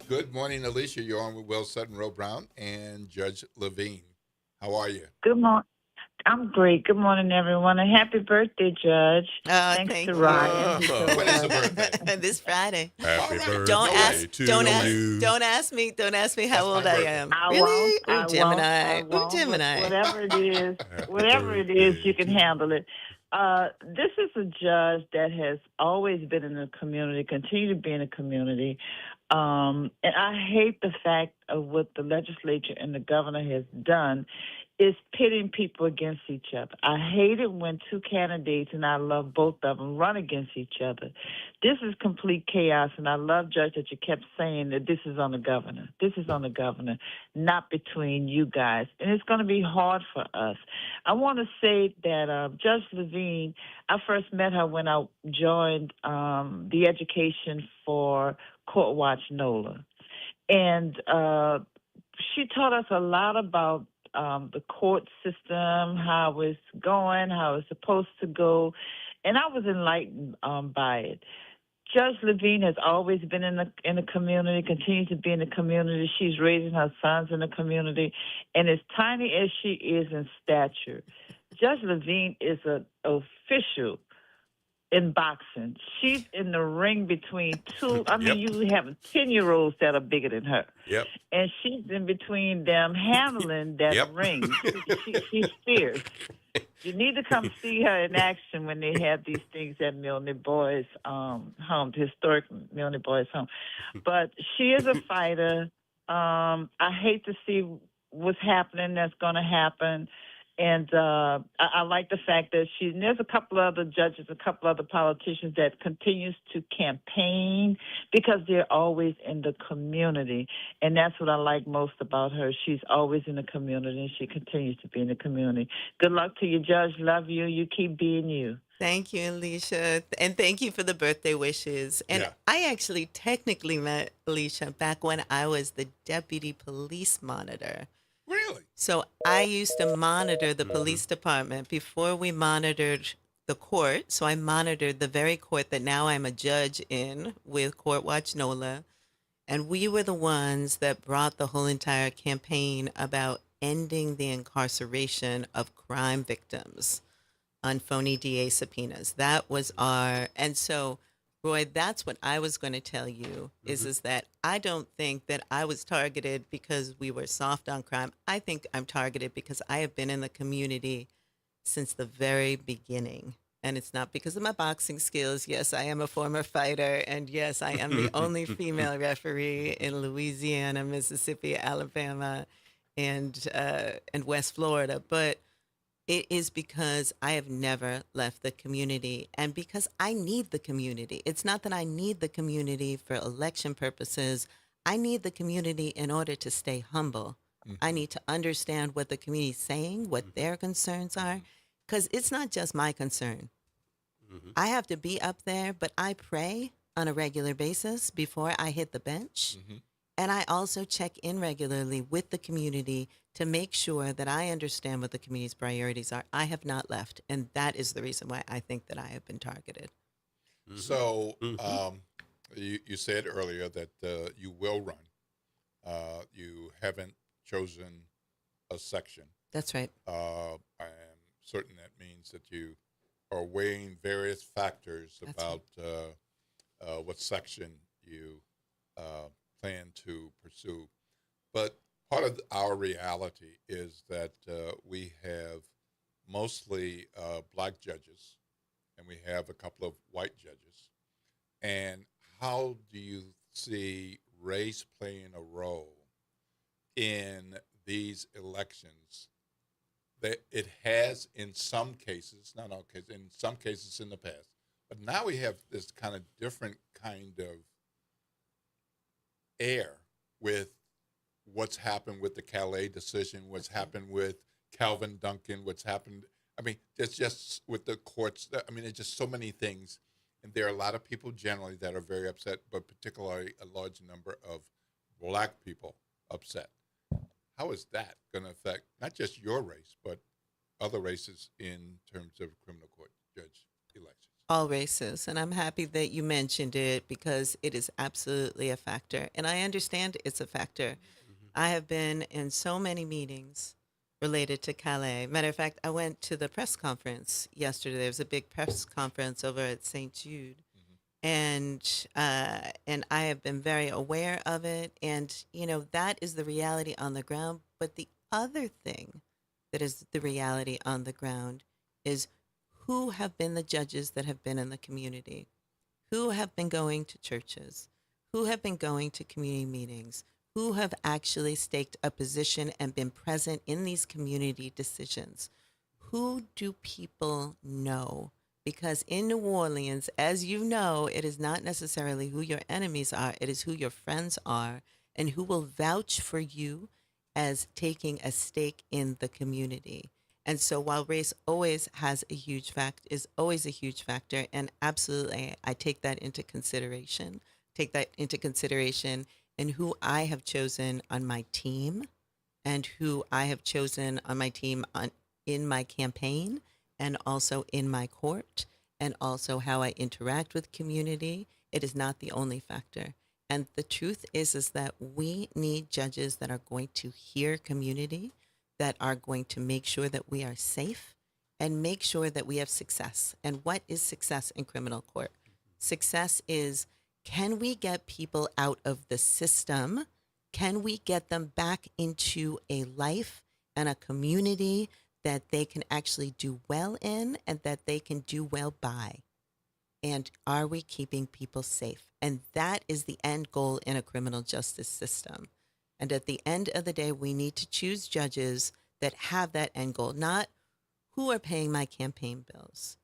Good morning, Alicia. You're on with Will Sutton, Roe Brown, and Judge Levine. How are you? Good morning. I'm great. Good morning, everyone, and happy birthday, Judge. Thanks thank to you. Ryan. When is the birthday? This Friday. Happy birthday Don't ask me how old I am. I Really? won't. Ooh, Gemini. Ooh, Gemini. Whatever it is, you can handle it. This is a judge that has always been in the community, continue to be in the community. And I hate the fact of what the legislature and the governor has done is pitting people against each other. I hate it when two candidates, and I love both of them, run against each other. This is complete chaos, and I love, Judge, that you kept saying that this is on the governor. This is on the governor, not between you guys. And it's going to be hard for us. I want to say that Judge Levine, I first met her when I joined the education for Court Watch NOLA. And she taught us a lot about the court system, how it's going, how it's supposed to go, and I was enlightened by it. Judge Levine has always been in the community, continues to be in the community. She's raising her sons in the community, and as tiny as she is in stature, Judge Levine is an official in boxing. She's in the ring between two. I mean, you have 10-year-olds that are bigger than her. Yep. And she's in between them handling that ring. She's fierce. You need to come see her in action when they have these things at Milne Boys home, the historic Milne Boys home. But she is a fighter. I hate to see what's happening that's going to happen. And I like the fact that there's a couple of other judges, a couple other politicians that continues to campaign because they're always in the community. And that's what I like most about her. She's always in the community, and she continues to be in the community. Good luck to you, Judge. Love you. You keep being you. Thank you, Alicia. And thank you for the birthday wishes. And I actually technically met Alicia back when I was the deputy police monitor. Really? So I used to monitor the police department before we monitored the court. So I monitored the very court that now I'm a judge in with Court Watch NOLA. And we were the ones that brought the whole entire campaign about ending the incarceration of crime victims on phony DA subpoenas. That was and so Roy, that's what I was going to tell you is that I don't think that I was targeted because we were soft on crime. I think I'm targeted because I have been in the community since the very beginning. And it's not because of my boxing skills. Yes, I am a former fighter. And yes, I am the only female referee in Louisiana, Mississippi, Alabama, and West Florida. But it is because I have never left the community and because I need the community. It's not that I need the community for election purposes. I need the community in order to stay humble. I need to understand what the community is saying, what their concerns are, because it's not just my concern. I have to be up there, but I pray on a regular basis before I hit the bench. And I also check in regularly with the community to make sure that I understand what the community's priorities are. I have not left, and that is the reason why I think that I have been targeted. So you said earlier that you will run. You haven't chosen a section. That's right. I am certain that means that you are weighing various factors about what section you plan to pursue. But part of our reality is that we have mostly black judges, and we have a couple of white judges. And how do you see race playing a role in these elections? That it has in some cases, not all cases, in some cases in the past. But now we have this kind of different kind of air with what's happened with the Calais decision, what's happened with Calvin Duncan, what's happened. I mean, it's just with the courts. I mean, there's just so many things. And there are a lot of people generally that are very upset, but particularly a large number of black people upset. How is that going to affect not just your race, but other races in terms of criminal court judge elections? All races. And I'm happy that you mentioned it because it is absolutely a factor. And I understand it's a factor. I have been in so many meetings related to Calais. Matter of fact, I went to the press conference yesterday. There was a big press conference over at St. Jude. And I have been very aware of it. And, you know, that is the reality on the ground. But the other thing that is the reality on the ground is who have been the judges that have been in the community, who have been going to churches, who have been going to community meetings, who have actually staked a position and been present in these community decisions. Who do people know? Because in New Orleans, as you know, it is not necessarily who your enemies are, it is who your friends are and who will vouch for you as taking a stake in the community. And so while race always has a huge is always a huge factor, and absolutely I take that into consideration, and who I have chosen on my team and who I have chosen on my team in my campaign and also in my court and also how I interact with community. It is not the only factor. And the truth is that we need judges that are going to hear community, that are going to make sure that we are safe and make sure that we have success. And what is success in criminal court? Success is, can we get people out of the system? Can we get them back into a life and a community that they can actually do well in and that they can do well by? And are we keeping people safe? And that is the end goal in a criminal justice system. And at the end of the day, we need to choose judges that have that end goal, not who are paying my campaign bills.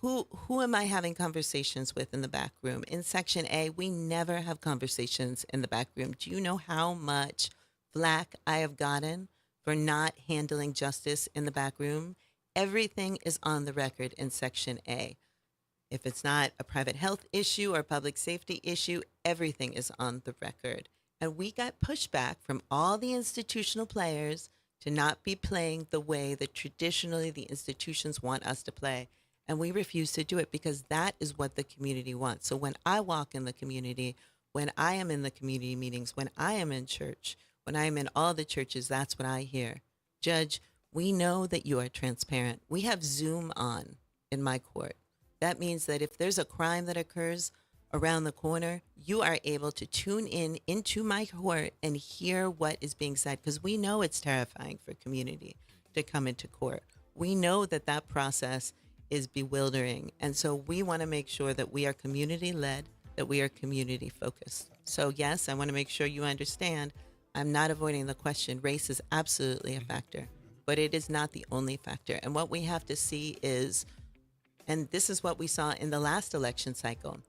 Who am I having conversations with in the back room? In Section A, we never have conversations in the back room. Do you know how much flack I have gotten for not handling justice in the back room? Everything is on the record in Section A. If it's not a private health issue or public safety issue, everything is on the record. And we got pushback from all the institutional players to not be playing the way that traditionally the institutions want us to play. And we refuse to do it because that is what the community wants. So when I walk in the community, when I am in the community meetings, when I am in church, when I am in all the churches, that's what I hear. Judge, we know that you are transparent. We have Zoom on in my court. That means that if there's a crime that occurs around the corner, you are able to tune in into my court and hear what is being said, because we know it's terrifying for community to come into court. We know that that process is bewildering. And so we want to make sure that we are community-led, that we are community-focused. So yes, I want to make sure you understand, I'm not avoiding the question. Race is absolutely a factor, but it is not the only factor. And what we have to see is, and this is what we saw in the last election cycle,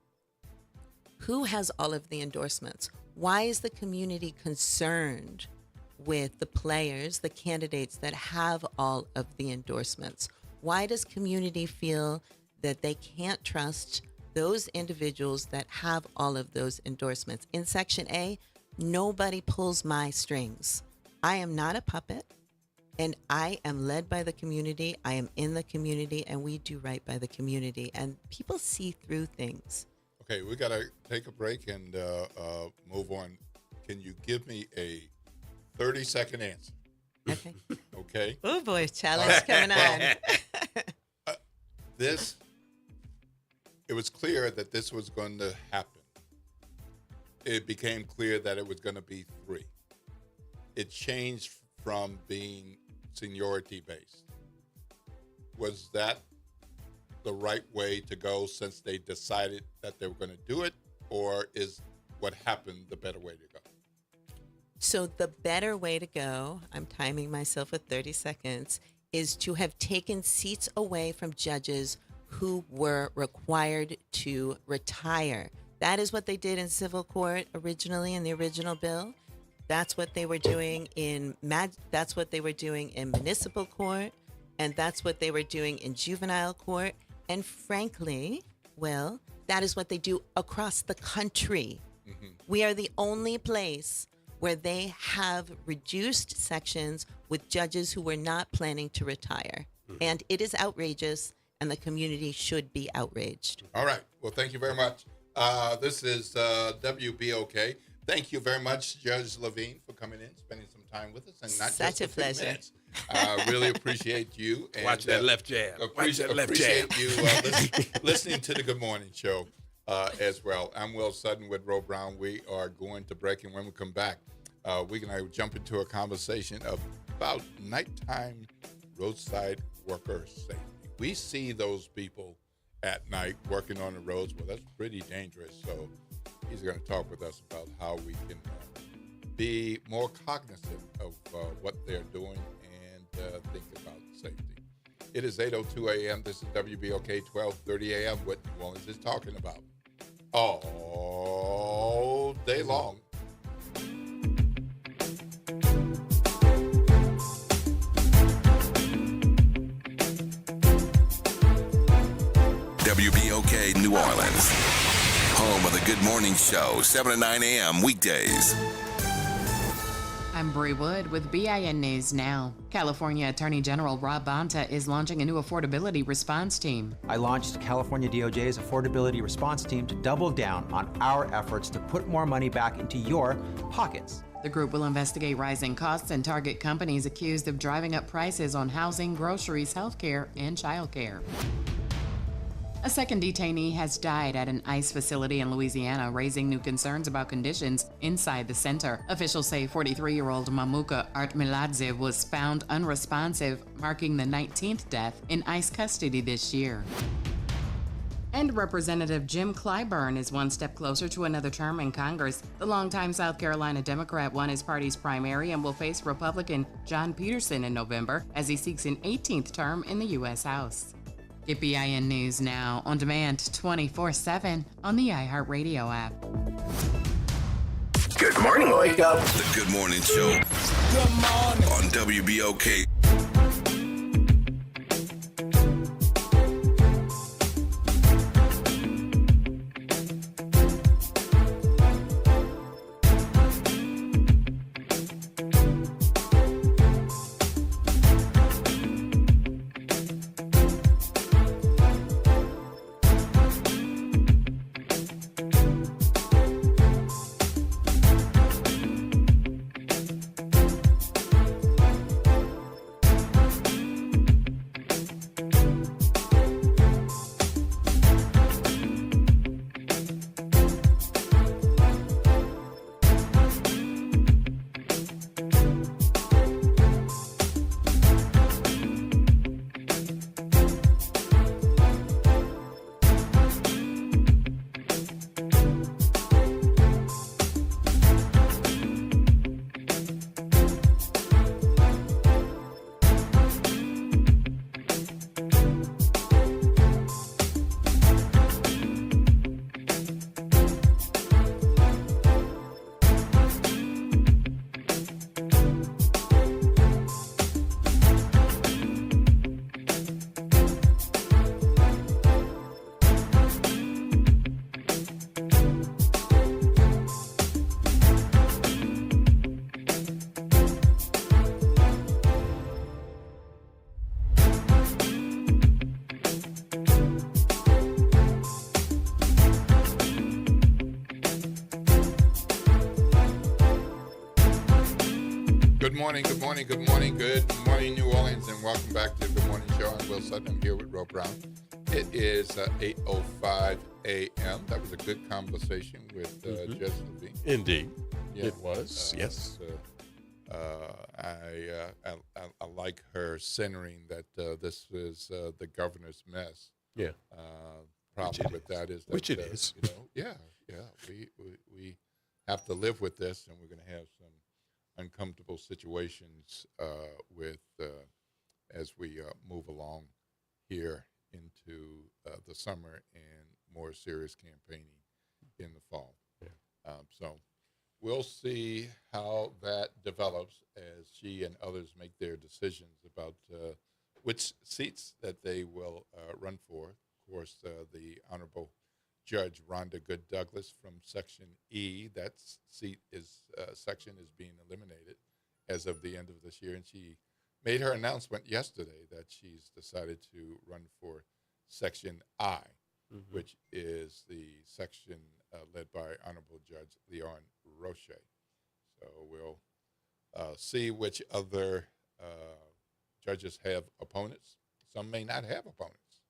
who has all of the endorsements? Why is the community concerned with the players, the candidates that have all of the endorsements? Why does community feel that they can't trust those individuals that have all of those endorsements? In Section A, nobody pulls my strings. I am not a puppet, and I am led by the community. I am in the community, and we do right by the community. And people see through things. Okay, we got to take a break and move on. Can you give me a 30-second answer? Okay. Okay. Oh boy, challenge coming on. It was clear that this was going to happen. It became clear that it was going to be 3. It changed from being seniority based. Was that the right way to go since they decided that they were going to do it, or is what happened the better way to go? So the better way to go, I'm timing myself with 30 seconds, is to have taken seats away from judges who were required to retire. That is what they did in civil court originally in the original bill. That's what they were doing in municipal court, and that's what they were doing in juvenile court. And frankly, well, that is what they do across the country. Mm-hmm. We are the only place where they have reduced sections with judges who were not planning to retire. And it is outrageous, and the community should be outraged. All right. Well, thank you very much. This is WBOK. Thank you very much, Judge Levine, for coming in, spending some time with us, and not Such just a pleasure. minutes. Really appreciate you. And, Watch that left jab. Appreciate you listening to the Good Morning Show as well. I'm Will Sutton with Ro Brown. We are going to break, and when we come back, we're going to jump into a conversation about nighttime roadside worker safety. We see those people at night working on the roads. Well, that's pretty dangerous. So he's going to talk with us about how we can be more cognizant of what they're doing and think about safety. It is 8:02 a.m. This is WBOK 12:30 a.m. What New Orleans is talking about all day long. WBOK New Orleans, home of the Good Morning Show, 7 to 9 a.m. weekdays. I'm Bree Wood with BIN News Now. California Attorney General Rob Bonta is launching a new affordability response team. I launched California DOJ's Affordability Response Team to double down on our efforts to put more money back into your pockets. The group will investigate rising costs and target companies accused of driving up prices on housing, groceries, healthcare, and childcare. A second detainee has died at an ICE facility in Louisiana, raising new concerns about conditions inside the center. Officials say 43-year-old Mamuka Artmiladze was found unresponsive, marking the 19th death in ICE custody this year. And Representative Jim Clyburn is one step closer to another term in Congress. The longtime South Carolina Democrat won his party's primary and will face Republican John Peterson in November as he seeks an 18th term in the U.S. House. Get BIN News Now on demand 24/7 on the iHeartRadio app. Good morning, wake up. The Good Morning Show. Good morning. On WBOK. Good morning, good morning, good morning, good morning, New Orleans, and welcome back to the Good Morning Show. I'm Will Sutton. I'm here with Ro Brown. It is 8:05 a.m. That was a good conversation with Judge Levine. Indeed. Yeah. It was, yes. I like her centering that this is the governor's mess. Yeah. Problem with that is that, Which it is. Yeah. We have to live with this, and we're going to have some uncomfortable situations with as we move along here into the summer and more serious campaigning in the fall. Yeah. So we'll see how that develops as she and others make their decisions about which seats that they will run for. Of course, the Honorable Judge Rhonda Good Douglas from Section E. That section is being eliminated as of the end of this year, and she made her announcement yesterday that she's decided to run for Section I, which is the section led by Honorable Judge Leon Roche. So we'll see which other judges have opponents. Some may not have opponents.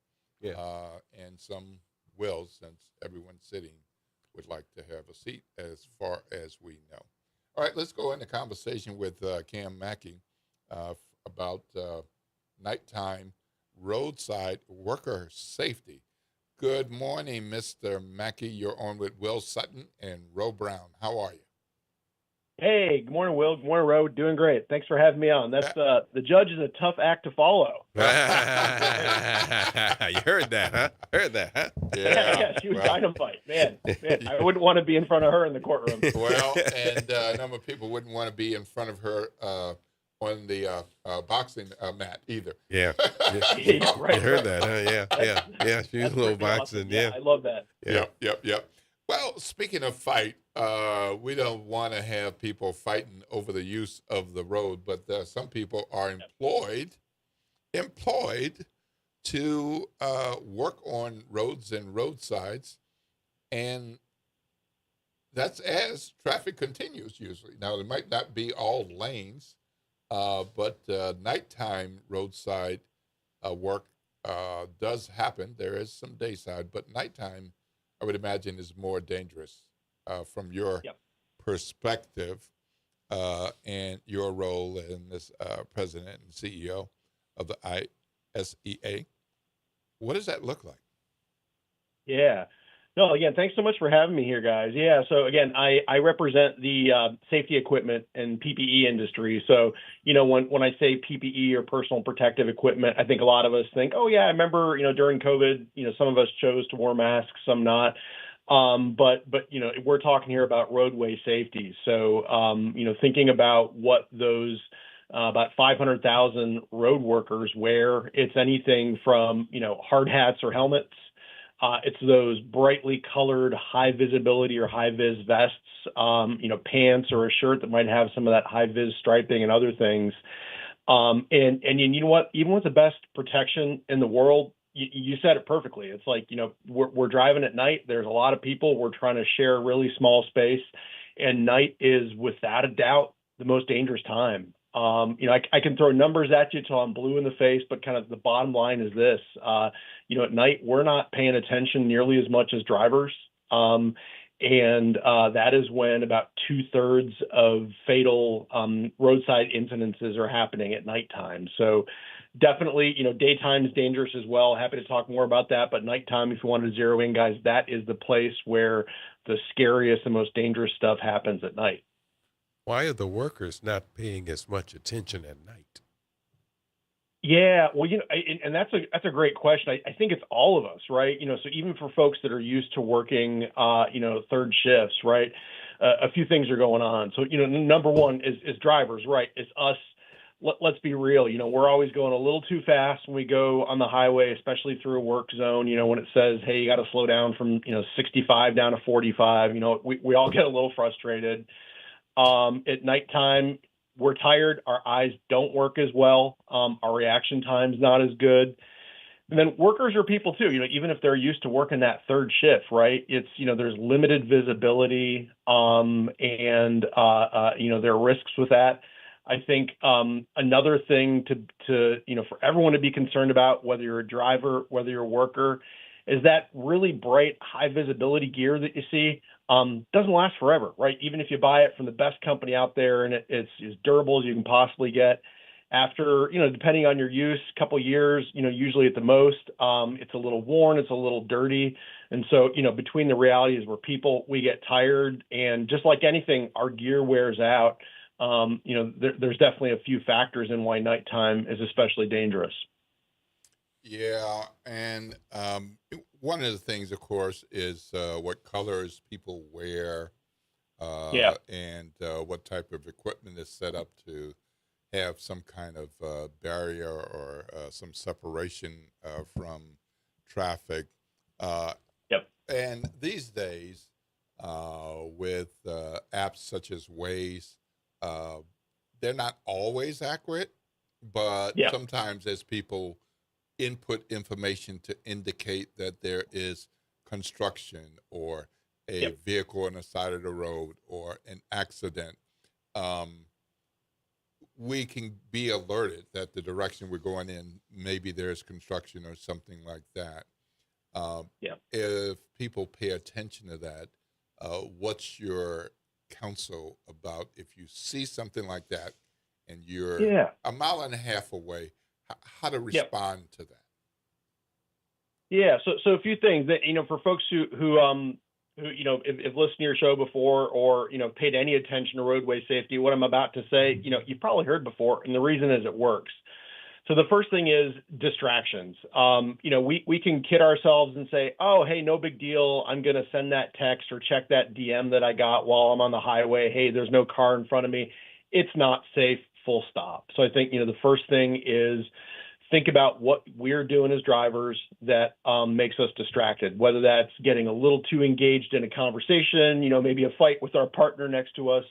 And some will, since everyone sitting would like to have a seat as far as we know. All right, let's go into conversation with Cam Mackey about nighttime roadside worker safety. Good morning, Mr. Mackey. You're on with Will Sutton and Ro Brown. How are you? Hey, good morning, Will. Good morning, Ro. Doing great. Thanks for having me on. That's the judge is a tough act to follow. You heard that, huh? Yeah, she was dynamite. Man, I wouldn't want to be in front of her in the courtroom. Well, and a number of people wouldn't want to be in front of her on the boxing mat either. Yeah. Right. You heard that, huh? Yeah. She was a little boxing. Awesome. Yeah, I love that. Yep. Well, speaking of fight, we don't want to have people fighting over the use of the road, but some people are employed to work on roads and roadsides, and that's as traffic continues usually. Now, it might not be all lanes, but nighttime roadside work does happen. There is some dayside, but nighttime, I would imagine, is more dangerous from your perspective and your role in this president and CEO of the ISEA. What does that look like? Yeah. No, again, thanks so much for having me here, guys. Yeah, so again, I represent the safety equipment and PPE industry. So, when I say PPE or personal protective equipment, I think a lot of us think, oh, yeah, I remember, during COVID, some of us chose to wear masks, some not. But we're talking here about roadway safety. So, thinking about what those about 500,000 road workers wear, it's anything from, hard hats or helmets. It's those brightly colored high visibility or high vis vests, pants or a shirt that might have some of that high vis striping and other things. And you know what, even with the best protection in the world, you said it perfectly. It's like, we're driving at night. There's a lot of people. We're trying to share a really small space, and night is without a doubt the most dangerous time. I can throw numbers at you till I'm blue in the face, but kind of the bottom line is this, at night, we're not paying attention nearly as much as drivers. And that is when about 2/3 of fatal roadside incidences are happening at nighttime. So definitely, daytime is dangerous as well. Happy to talk more about that. But nighttime, if you want to zero in, guys, that is the place where the scariest and most dangerous stuff happens at night. Why are the workers not paying as much attention at night? Yeah, well, and that's a great question. I think it's all of us, right? So even for folks that are used to working, third shifts, right? A few things are going on. So, number one is drivers, right? It's us. Let's be real. We're always going a little too fast when we go on the highway, especially through a work zone. When it says, hey, you got to slow down from 65 down to 45. We all get a little frustrated. At nighttime, we're tired. Our eyes don't work as well. Our reaction time's not as good. And then workers are people too, even if they're used to working that third shift, right? It's, there's limited visibility, and there are risks with that. I think another thing to for everyone to be concerned about, whether you're a driver, whether you're a worker, is that really bright, high visibility gear that you see doesn't last forever, right? Even if you buy it from the best company out there and it's as durable as you can possibly get, after, depending on your use, a couple years, usually at the most, it's a little worn, it's a little dirty. And so, between the realities where we get tired, and just like anything, our gear wears out. There's definitely a few factors in why nighttime is especially dangerous. Yeah, and one of the things, of course, is what colors people wear, and what type of equipment is set up to have some kind of barrier or some separation from traffic. And these days, with apps such as Waze, they're not always accurate, but Yeah. sometimes as people input information to indicate that there is construction or a Yep. vehicle on the side of the road or an accident, um, we can be alerted that the direction we're going in, maybe there's construction or something like that. Yeah. If people pay attention to that, what's your counsel about if you see something like that and you're Yeah. a mile and a half away, how to Yep. respond to that? Yeah. So a few things that, for folks who if listened to your show before or, paid any attention to roadway safety, what I'm about to say, you've probably heard before, and the reason is it works. So the first thing is distractions. We can kid ourselves and say, oh, hey, no big deal. I'm going to send that text or check that DM that I got while I'm on the highway. Hey, there's no car in front of me. It's not safe, full stop. So I think, the first thing is think about what we're doing as drivers that makes us distracted, whether that's getting a little too engaged in a conversation, maybe a fight with our partner next to us.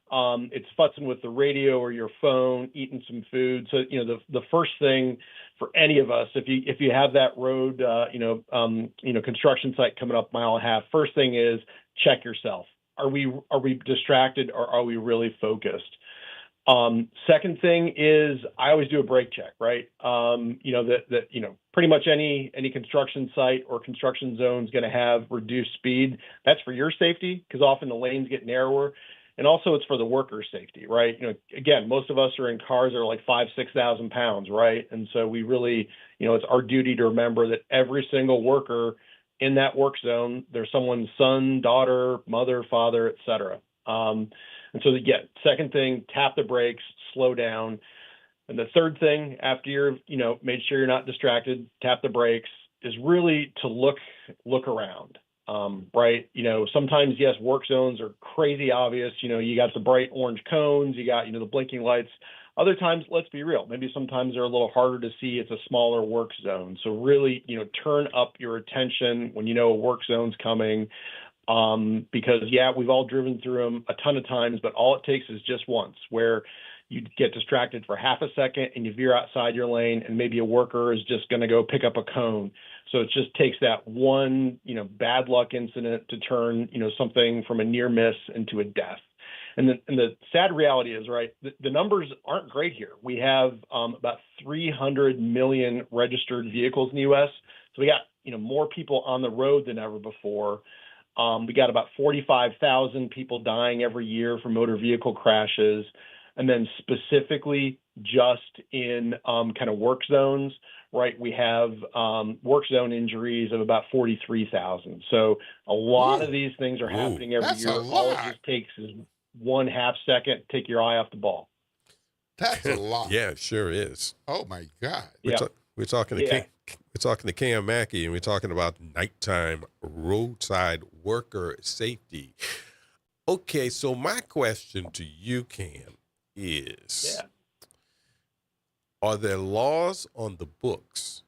It's futzing with the radio or your phone, eating some food. So, the first thing for any of us, if you have that road, construction site coming up mile and a half, first thing is check yourself. Are we distracted or are we really focused? Second thing is I always do a brake check, right? Pretty much any construction site or construction zone is going to have reduced speed. That's for your safety because often the lanes get narrower. And also it's for the worker's safety, right? Again, most of us are in cars that are like 5,000, 6,000 pounds, right? And so we really, it's our duty to remember that every single worker in that work zone, there's someone's son, daughter, mother, father, et cetera. And so again, second thing, tap the brakes, slow down. And the third thing after you're, made sure you're not distracted, tap the brakes, is really to look around. Right. Sometimes, yes, work zones are crazy obvious. You got the bright orange cones, you got, the blinking lights. Other times, let's be real. Maybe sometimes they're a little harder to see. It's a smaller work zone. So really, turn up your attention when a work zone's coming. Because we've all driven through them a ton of times, but all it takes is just once where you get distracted for half a second and you veer outside your lane and maybe a worker is just going to go pick up a cone. So it just takes that one, bad luck incident to turn, something from a near miss into a death. And the sad reality is, right, the numbers aren't great here. We have about 300 million registered vehicles in the U.S. So we got, more people on the road than ever before. We got about 45,000 people dying every year from motor vehicle crashes. And then specifically just in kind of work zones, right, we have work zone injuries of about 43,000. So a lot of these things are happening every year. All it just takes is 1/2 second, take your eye off the ball. That's a lot. Yeah, it sure is. Oh, my God. We're talking to Cam Mackey, and we're talking about nighttime roadside worker safety. Okay, so my question to you, Cam, is are there laws on the books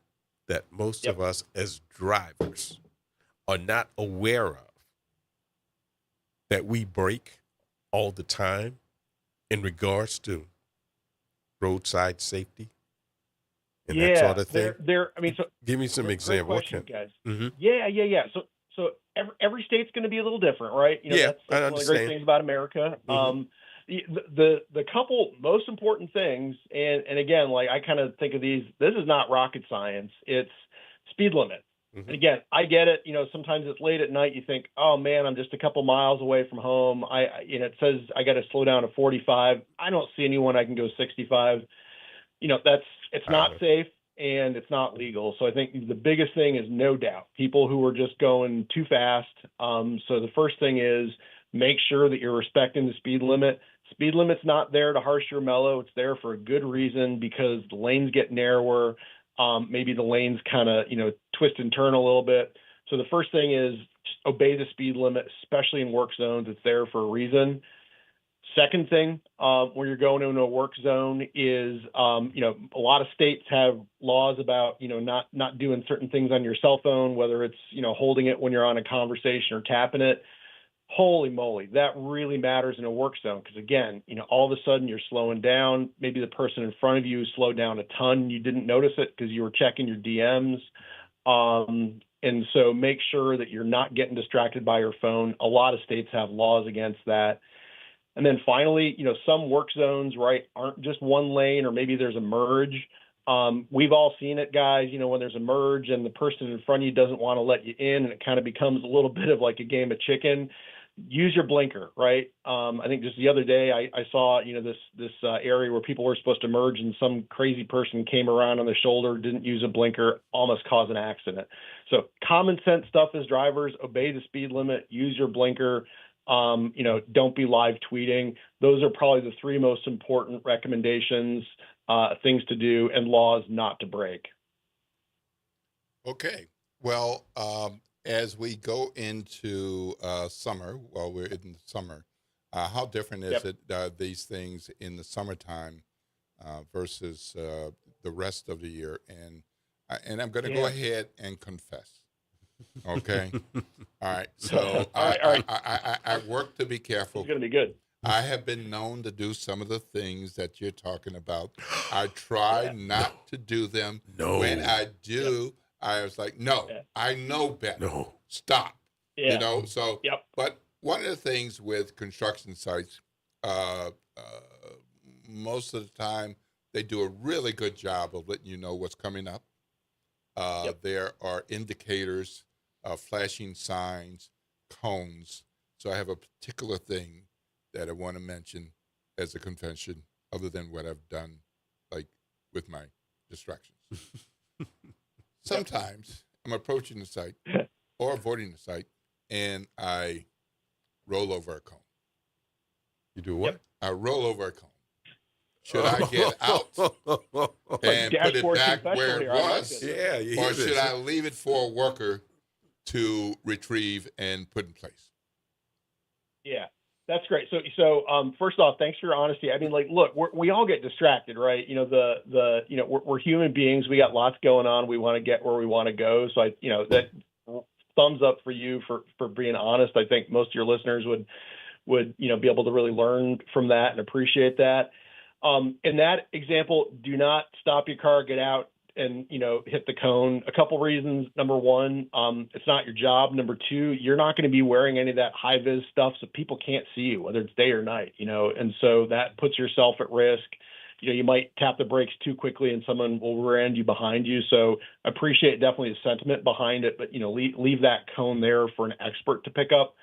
that most of us as drivers are not aware of that we break all the time in regards to roadside safety? And that sort of thing. So give me some example. Question, guys. Mm-hmm. Yeah. So every state's going to be a little different, right? That's I one of the great things about America. Mm-hmm. The couple most important things, and again, like I kind of think of these. This is not rocket science. It's speed limit. Mm-hmm. And again, I get it. Sometimes it's late at night. You think, oh man, I'm just a couple miles away from home. It says I got to slow down to 45. I don't see anyone I can go 65. It's not safe and it's not legal. So I think the biggest thing is no doubt people who are just going too fast. So the first thing is make sure that you're respecting the speed limit. Speed limit's not there to harsh or mellow. It's there for a good reason because the lanes get narrower. Maybe the lanes kind of, twist and turn a little bit. So the first thing is just obey the speed limit, especially in work zones. It's there for a reason. Second thing, when you're going into a work zone is, a lot of states have laws about, not doing certain things on your cell phone, whether it's, holding it when you're on a conversation or tapping it. holy moly, that really matters in a work zone. Because again, all of a sudden you're slowing down. Maybe the person in front of you slowed down a ton. You didn't notice it because you were checking your DMs. And so make sure that you're not getting distracted by your phone. A lot of states have laws against that. And then finally, some work zones, right, aren't just one lane, or maybe there's a merge. We've all seen it, guys, when there's a merge and the person in front of you doesn't want to let you in, and it kind of becomes a little bit of like a game of chicken. Use your blinker, right? I think just the other day I saw, this area where people were supposed to merge, and some crazy person came around on the shoulder, didn't use a blinker, almost caused an accident. So common sense stuff as drivers: obey the speed limit, use your blinker. Don't be live tweeting. Those are probably the three most important recommendations, things to do, and laws not to break. Okay. Well, as we go into summer, well, we're in summer, how different is it, these things in the summertime versus the rest of the year? And I'm going to go ahead and confess. Okay. All right. So I work to be careful. It's going to be good. I have been known to do some of the things that you're talking about. I try not to do them. No. When I do, I was like, no, I know better. No. Stop. Yeah. So, but one of the things with construction sites, most of the time, they do a really good job of letting you know what's coming up. There are indicators, flashing signs, cones. So I have a particular thing that I want to mention as a confession, other than what I've done, like with my distractions. Sometimes I'm approaching the site or avoiding the site, and I roll over a cone. You do what? I roll over a cone. Should I get out and put it back where it was? Or should I leave it for a worker to retrieve and put in place? Yeah, that's great. So first off, thanks for your honesty. I mean, look, we all get distracted, right? We're human beings. We got lots going on. We want to get where we want to go. So that thumbs up for you for being honest. I think most of your listeners would be able to really learn from that and appreciate that. In that example, do not stop your car, get out, and hit the cone. A couple reasons. Number one, it's not your job. Number two, you're not going to be wearing any of that high vis stuff, so people can't see you, whether it's day or night. And so that puts yourself at risk. You might tap the brakes too quickly, and someone will rear end you behind you. So appreciate definitely the sentiment behind it, but leave that cone there for an expert to pick up.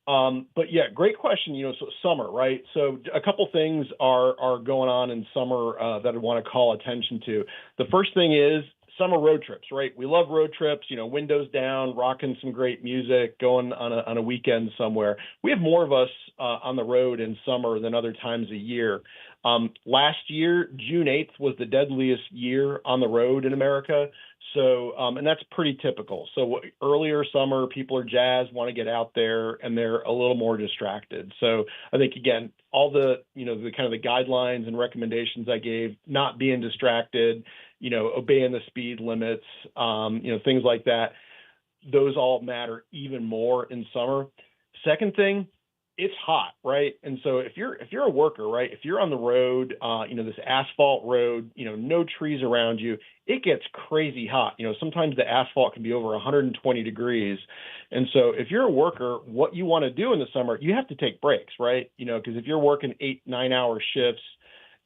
But yeah, great question. So summer, right? So a couple things are going on in summer that I want to call attention to. The first thing is summer road trips, right? We love road trips, windows down, rocking some great music, going on a weekend somewhere. We have more of us on the road in summer than other times a year. Last year, June 8th was the deadliest year on the road in America. So, and that's pretty typical. So earlier summer, people are jazzed, want to get out there, and they're a little more distracted. So I think, again, all the kind of the guidelines and recommendations I gave, not being distracted, obeying the speed limits, things like that, those all matter even more in summer. Second thing, it's hot, right? And so if you're a worker, right, if you're on the road, this asphalt road, no trees around you, it gets crazy hot. Sometimes the asphalt can be over 120 degrees. And so if you're a worker, what you want to do in the summer, you have to take breaks, right? Because if you're working 8-9 hour shifts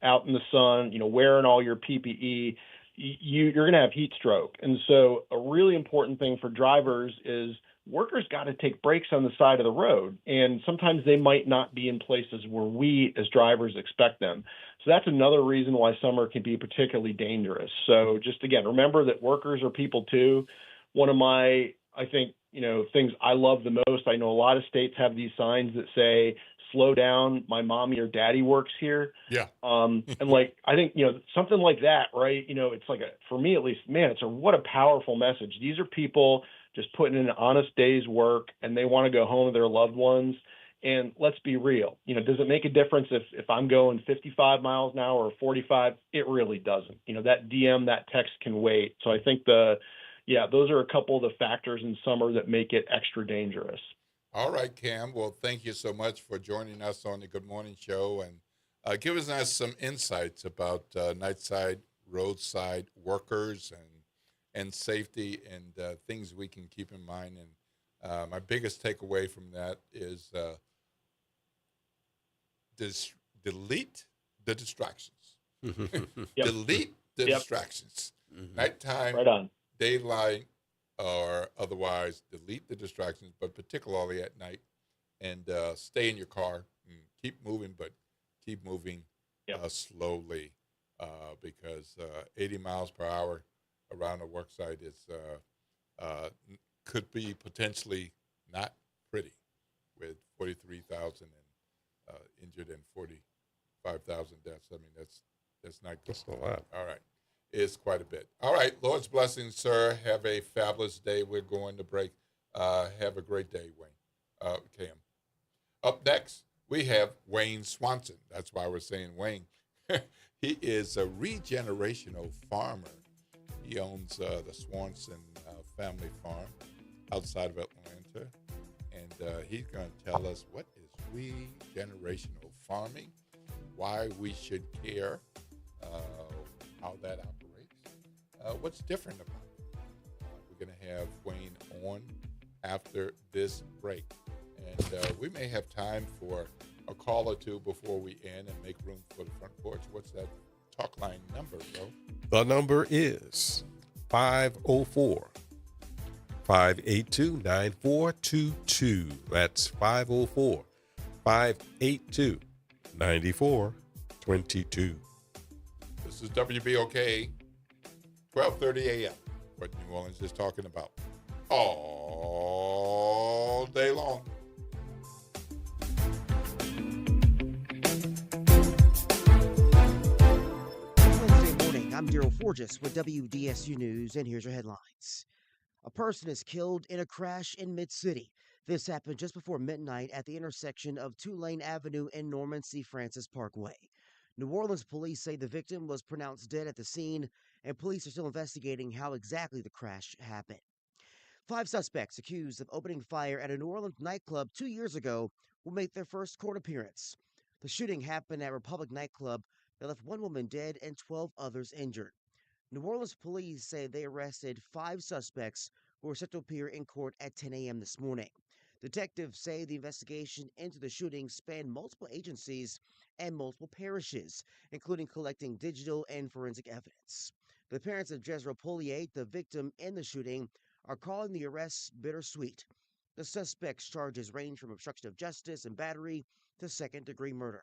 out in the sun, wearing all your PPE, you're going to have heat stroke. And so a really important thing for drivers is workers got to take breaks on the side of the road. And sometimes they might not be in places where we as drivers expect them. So that's another reason why summer can be particularly dangerous. So just again, remember that workers are people too. One of my, I think, things I love the most, I know a lot of states have these signs that say, slow down, my mommy or daddy works here. Yeah. And I think, something like that, right? It's like for me at least, man, what a powerful message. These are people just putting in an honest day's work, and they want to go home to their loved ones. And let's be real. Does it make a difference if I'm going 55 miles an hour or 45? It really doesn't. That DM, that text can wait. So I think those are a couple of the factors in summer that make it extra dangerous. All right, Cam. Well, thank you so much for joining us on the Good Morning Show and giving us some insights about nightside, roadside workers and safety and things we can keep in mind. And my biggest takeaway from that is delete the distractions. Delete the distractions. Nighttime, Right on. daylight, or otherwise, delete the distractions, but particularly at night, and stay in your car and keep moving, but keep moving slowly because 80 miles per hour around a work site is could be potentially not pretty, with 43,000 injured and 45,000 deaths. I mean, that's not good. That's a lot. All right. It's quite a bit. All right. Lord's blessings, sir. Have a fabulous day. We're going to break. Have a great day, Wayne. Cam. Up next, we have Wayne Swanson. That's why we're saying Wayne. He is a regenerational farmer. He owns the Swanson family farm outside of Atlanta. And he's going to tell us what is regenerational farming, why we should care, how that operates, what's different about it. We're going to have Wayne on after this break. And we may have time for a call or two before we end and make room for the front porch. What's that talk line number, bro? The number is 504 582 9422. That's 504 582 9422. This is WBOK, 12:30 a.m. What New Orleans is talking about all day long. Wednesday morning, I'm Daryl Forges with WDSU News, and here's your headlines. A person is killed in a crash in Mid-City. This happened just before midnight at the intersection of Tulane Avenue and Norman C. Francis Parkway. New Orleans police say the victim was pronounced dead at the scene, and police are still investigating how exactly the crash happened. 5 suspects accused of opening fire at a New Orleans nightclub 2 years ago will make their first court appearance. The shooting happened at Republic nightclub that left 1 woman dead and 12 others injured. New Orleans police say they arrested 5 suspects who are set to appear in court at 10 a.m. this morning. Detectives say the investigation into the shooting spanned multiple agencies and multiple parishes, including collecting digital and forensic evidence. The parents of Jezreel Poliate, the victim in the shooting, are calling the arrests bittersweet. The suspects' charges range from obstruction of justice and battery to second-degree murder.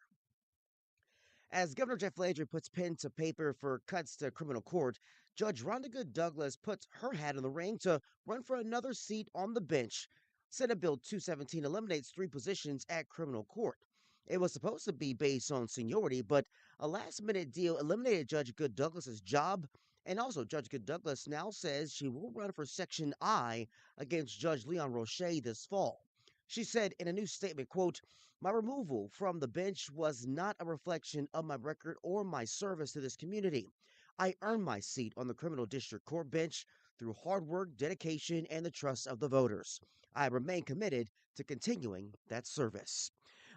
As Governor Jeff Landry puts pen to paper for cuts to criminal court, Judge Rhonda Good Douglas puts her hat in the ring to run for another seat on the bench. Senate Bill 217 eliminates 3 positions at criminal court. It was supposed to be based on seniority, but a last-minute deal eliminated Judge Good Douglas's job, and also Judge Good Douglas now says she will run for Section I against Judge Leon Roche this fall. She said in a new statement, quote, "My removal from the bench was not a reflection of my record or my service to this community. I earned my seat on the criminal district court bench through hard work, dedication, and the trust of the voters. I remain committed to continuing that service."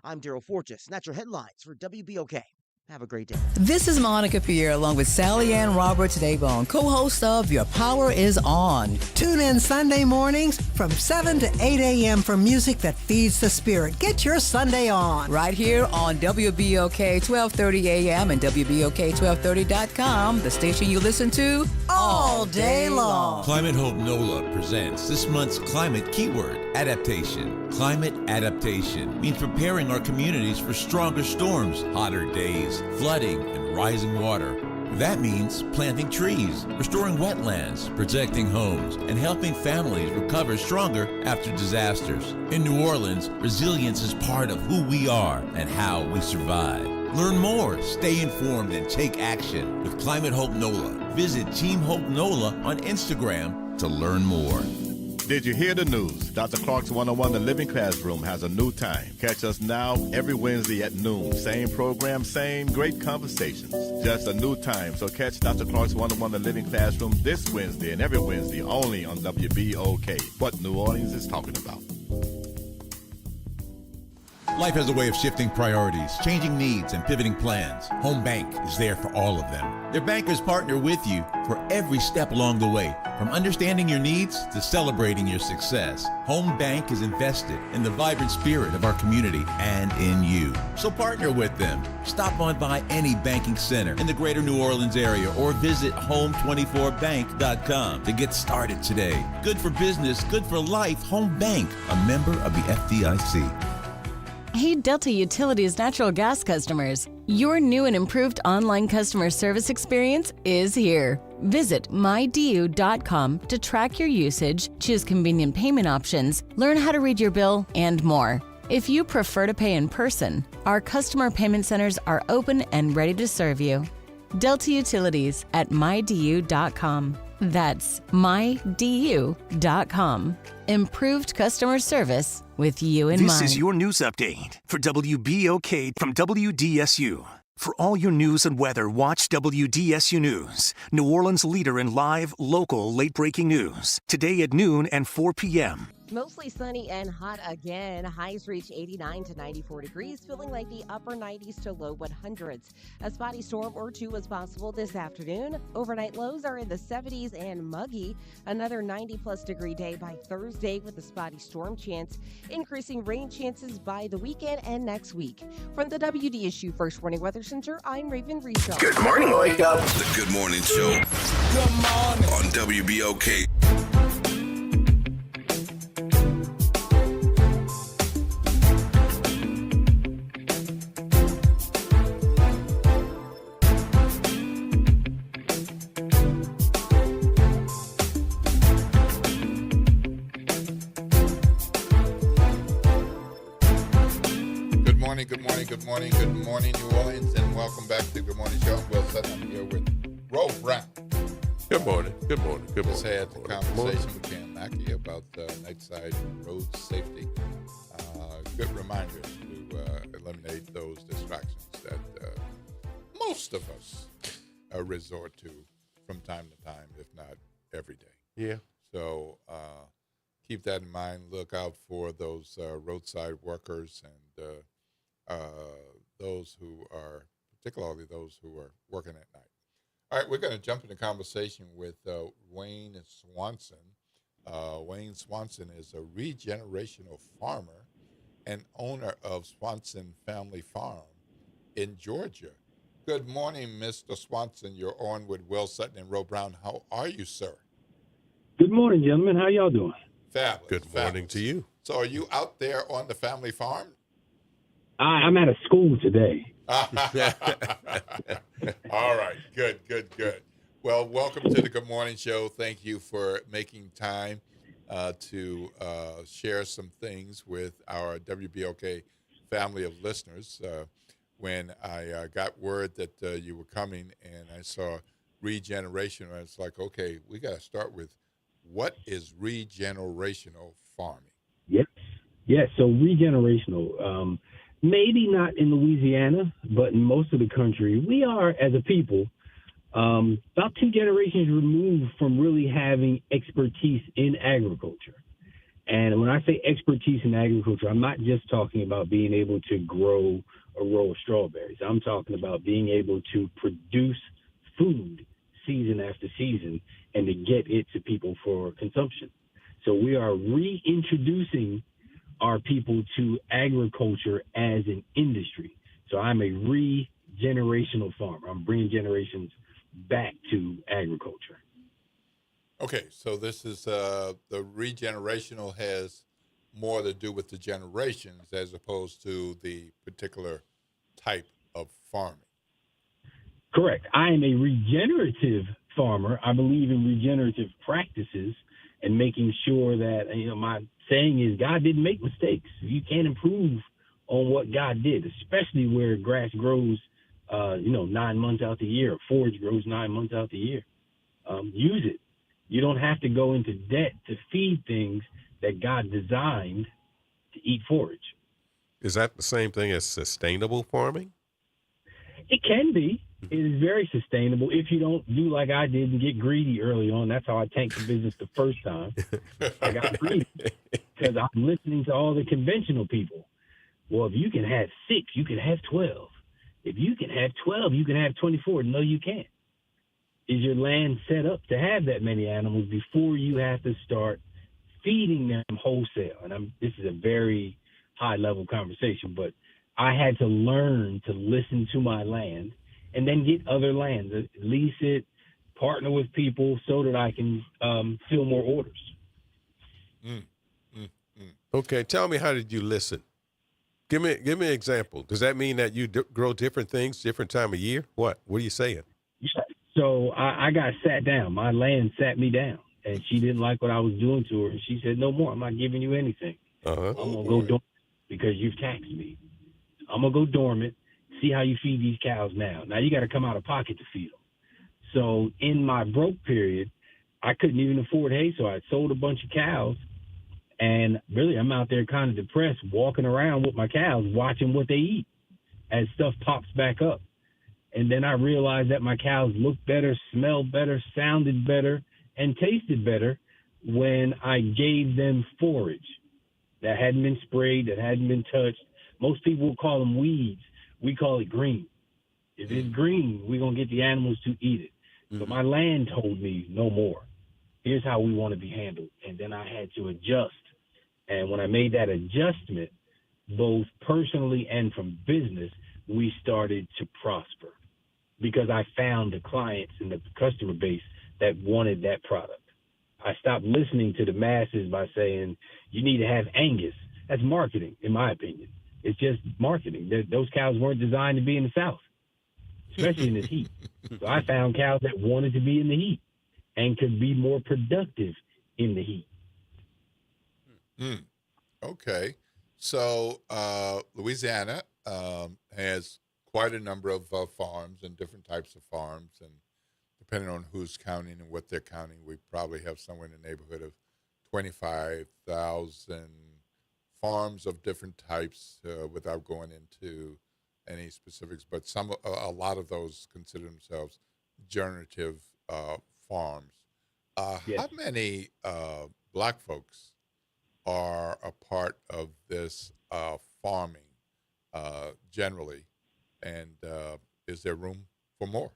I'm Daryl Forges, and that's your headlines for WBOK. Have a great day. This is Monica Pierre along with Sally Ann Roberts Daybone, co-host of Your Power is On. Tune in Sunday mornings from 7 to 8 a.m. for music that feeds the spirit. Get your Sunday on. Right here on WBOK 1230 a.m. and WBOK1230.com, the station you listen to all day long. Climate Hope NOLA presents this month's climate keyword, adaptation. Climate adaptation means preparing our communities for stronger storms, hotter days, flooding, and rising water. That means planting trees, restoring wetlands, protecting homes, and helping families recover stronger after disasters. In New Orleans, resilience is part of who we are and how we survive. Learn more, stay informed, and take action with Climate Hope NOLA. Visit Team Hope NOLA on Instagram to learn more. Did you hear the news? Dr. Clark's 101 The Living Classroom has a new time. Catch us now every Wednesday at noon. Same program, same great conversations. Just a new time. So catch Dr. Clark's 101 The Living Classroom this Wednesday and every Wednesday only on WBOK. What New Orleans is talking about. Life has a way of shifting priorities, changing needs, and pivoting plans. Home Bank is there for all of them. Their bankers partner with you for every step along the way, from understanding your needs to celebrating your success. Home Bank is invested in the vibrant spirit of our community and in you. So partner with them. Stop on by any banking center in the greater New Orleans area or visit home24bank.com to get started today. Good for business, good for life. Home Bank, a member of the FDIC. Hey, Delta Utilities natural gas customers. Your new and improved online customer service experience is here. Visit mydu.com to track your usage, choose convenient payment options, learn how to read your bill, and more. If you prefer to pay in person, our customer payment centers are open and ready to serve you. Delta Utilities at mydu.com. That's mydu.com. Improved customer service with you in mind. This is your news update for WBOK from WDSU. For all your news and weather, watch WDSU News, New Orleans' leader in live, local, late-breaking news. Today at noon and 4 p.m. Mostly sunny and hot again. Highs reach 89 to 94 degrees, feeling like the upper 90s to low 100s. A spotty storm or two is possible this afternoon. Overnight lows are in the 70s and muggy. Another 90-plus degree day by Thursday with a spotty storm chance. Increasing rain chances by the weekend and next week. From the WDSU First Warning Weather Center, I'm Raven Riesel. Good morning, Wake Up. The Good Morning Show. Good morning. On WBOK. Good morning, New Orleans, and welcome back to Good Morning Show. I'm Will Sutton. I'm here with Ro Brown. Good morning. Just had the conversation with Cam Mackey about night side road safety. Good reminder to eliminate those distractions that most of us resort to from time to time, if not every day. Yeah. So keep that in mind. Look out for those roadside workers and those who are, particularly those who are working at night. All right, we're going to jump into conversation with Wayne Swanson. Wayne Swanson is a regenerational farmer and owner of Swanson Family Farm in Georgia. Good morning, Mr. Swanson. You're on with Will Sutton and Ro Brown. How are you, sir? Good morning, gentlemen. How y'all doing? Fabulous. Good morning to you. So are you out there on the family farm? I'm at a school today. All right. Good. Well, welcome to the Good Morning Show. Thank you for making time to share some things with our WBOK family of listeners. When I got word that you were coming and I saw regeneration, I was like, okay, we got to start with what is regenerational farming? Yes. So regenerational, maybe not in Louisiana, but in most of the country, we are, as a people, about 2 generations removed from really having expertise in agriculture. And when I say expertise in agriculture, I'm not just talking about being able to grow a row of strawberries. I'm talking about being able to produce food season after season and to get it to people for consumption. So we are reintroducing our people to agriculture as an industry. So I'm a regenerational farmer. I'm bringing generations back to agriculture. Okay, so this is the regenerational has more to do with the generations as opposed to the particular type of farming. Correct. I am a regenerative farmer. I believe in regenerative practices and making sure that, my saying is God didn't make mistakes. You can't improve on what God did, especially where grass grows, 9 months out the year, or forage grows 9 months out the year. Use it. You don't have to go into debt to feed things that God designed to eat forage. Is that the same thing as sustainable farming? It can be. It is very sustainable if you don't do like I did and get greedy early on. That's how I tanked the business the first time. I got greedy because I'm listening to all the conventional people. Well, if you can have 6, you can have 12. If you can have 12, you can have 24. No, you can't. Is your land set up to have that many animals before you have to start feeding them wholesale? And this is a very high-level conversation, but I had to learn to listen to my land and then get other land, lease it, partner with people so that I can fill more orders. Okay, tell me, how did you listen? Give me an example. Does that mean that you grow different things, different time of year? What are you saying? Yeah. So I got sat down. My land sat me down, and she didn't like what I was doing to her. And she said, "No more. I'm not giving you anything. I'm gonna go dormant because you've taxed me. I'm gonna go dormant. See how you feed these cows now. Now you got to come out of pocket to feed them." So in my broke period, I couldn't even afford hay, so I sold a bunch of cows. And really, I'm out there kind of depressed, walking around with my cows, watching what they eat as stuff pops back up. And then I realized that my cows looked better, smelled better, sounded better, and tasted better when I gave them forage that hadn't been sprayed, that hadn't been touched. Most people will call them weeds. We call it green. If it's green, we're going to get the animals to eat it. But my land told me no more. Here's how we want to be handled. And then I had to adjust. And when I made that adjustment, both personally and from business, we started to prosper because I found the clients and the customer base that wanted that product. I stopped listening to the masses by saying, you need to have Angus. That's marketing, in my opinion. It's just marketing. Those cows weren't designed to be in the South, especially in this heat. So I found cows that wanted to be in the heat and could be more productive in the heat. Okay. So Louisiana has quite a number of farms and different types of farms. And depending on who's counting and what they're counting, we probably have somewhere in the neighborhood of 25,000 farms of different types without going into any specifics. But a lot of those consider themselves generative farms. Yes. How many black folks are a part of this farming generally, and is there room for more?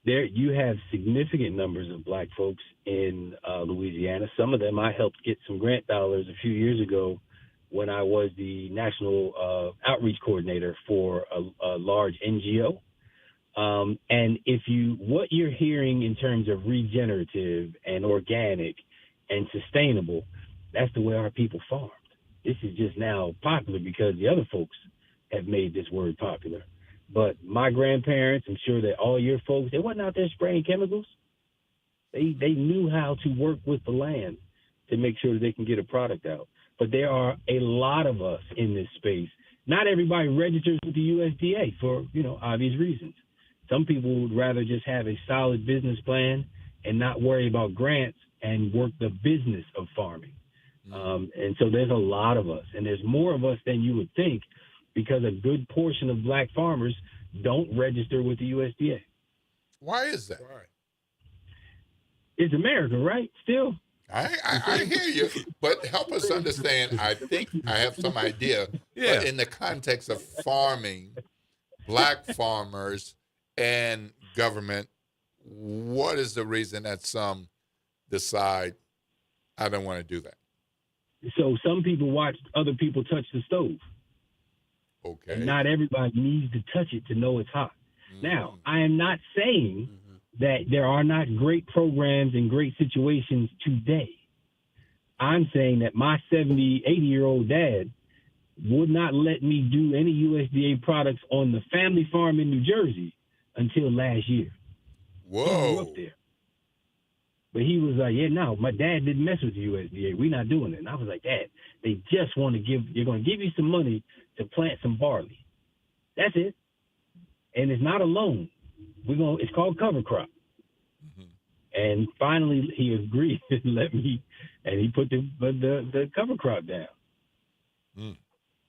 There, you have significant numbers of black folks in Louisiana. Some of them I helped get some grant dollars a few years ago when I was the national outreach coordinator for a large NGO. And what you're hearing in terms of regenerative and organic and sustainable, that's the way our people farmed. This is just now popular because the other folks have made this word popular. But my grandparents, I'm sure that all your folks, they wasn't out there spraying chemicals. They knew how to work with the land to make sure that they can get a product out. But there are a lot of us in this space. Not everybody registers with the USDA for, obvious reasons. Some people would rather just have a solid business plan and not worry about grants and work the business of farming. And so there's a lot of us, and there's more of us than you would think because a good portion of black farmers don't register with the USDA. Why is that? It's America, right? Still. I hear you, but help us understand. I think I have some idea. Yeah. But in the context of farming, black farmers and government, what is the reason that some decide, I don't want to do that? So some people watch other people touch the stove. Okay. And not everybody needs to touch it to know it's hot. Now, I am not saying that there are not great programs and great situations today. I'm saying that my 70, 80-year-old dad would not let me do any USDA products on the family farm in New Jersey until last year. Whoa. He grew up there. But he was like, no, my dad didn't mess with the USDA. We're not doing it. And I was like, Dad, they just want to you're going to give you some money to plant some barley. That's it. And it's not a loan. It's called cover crop. And finally he agreed to let me, and he put the cover crop down.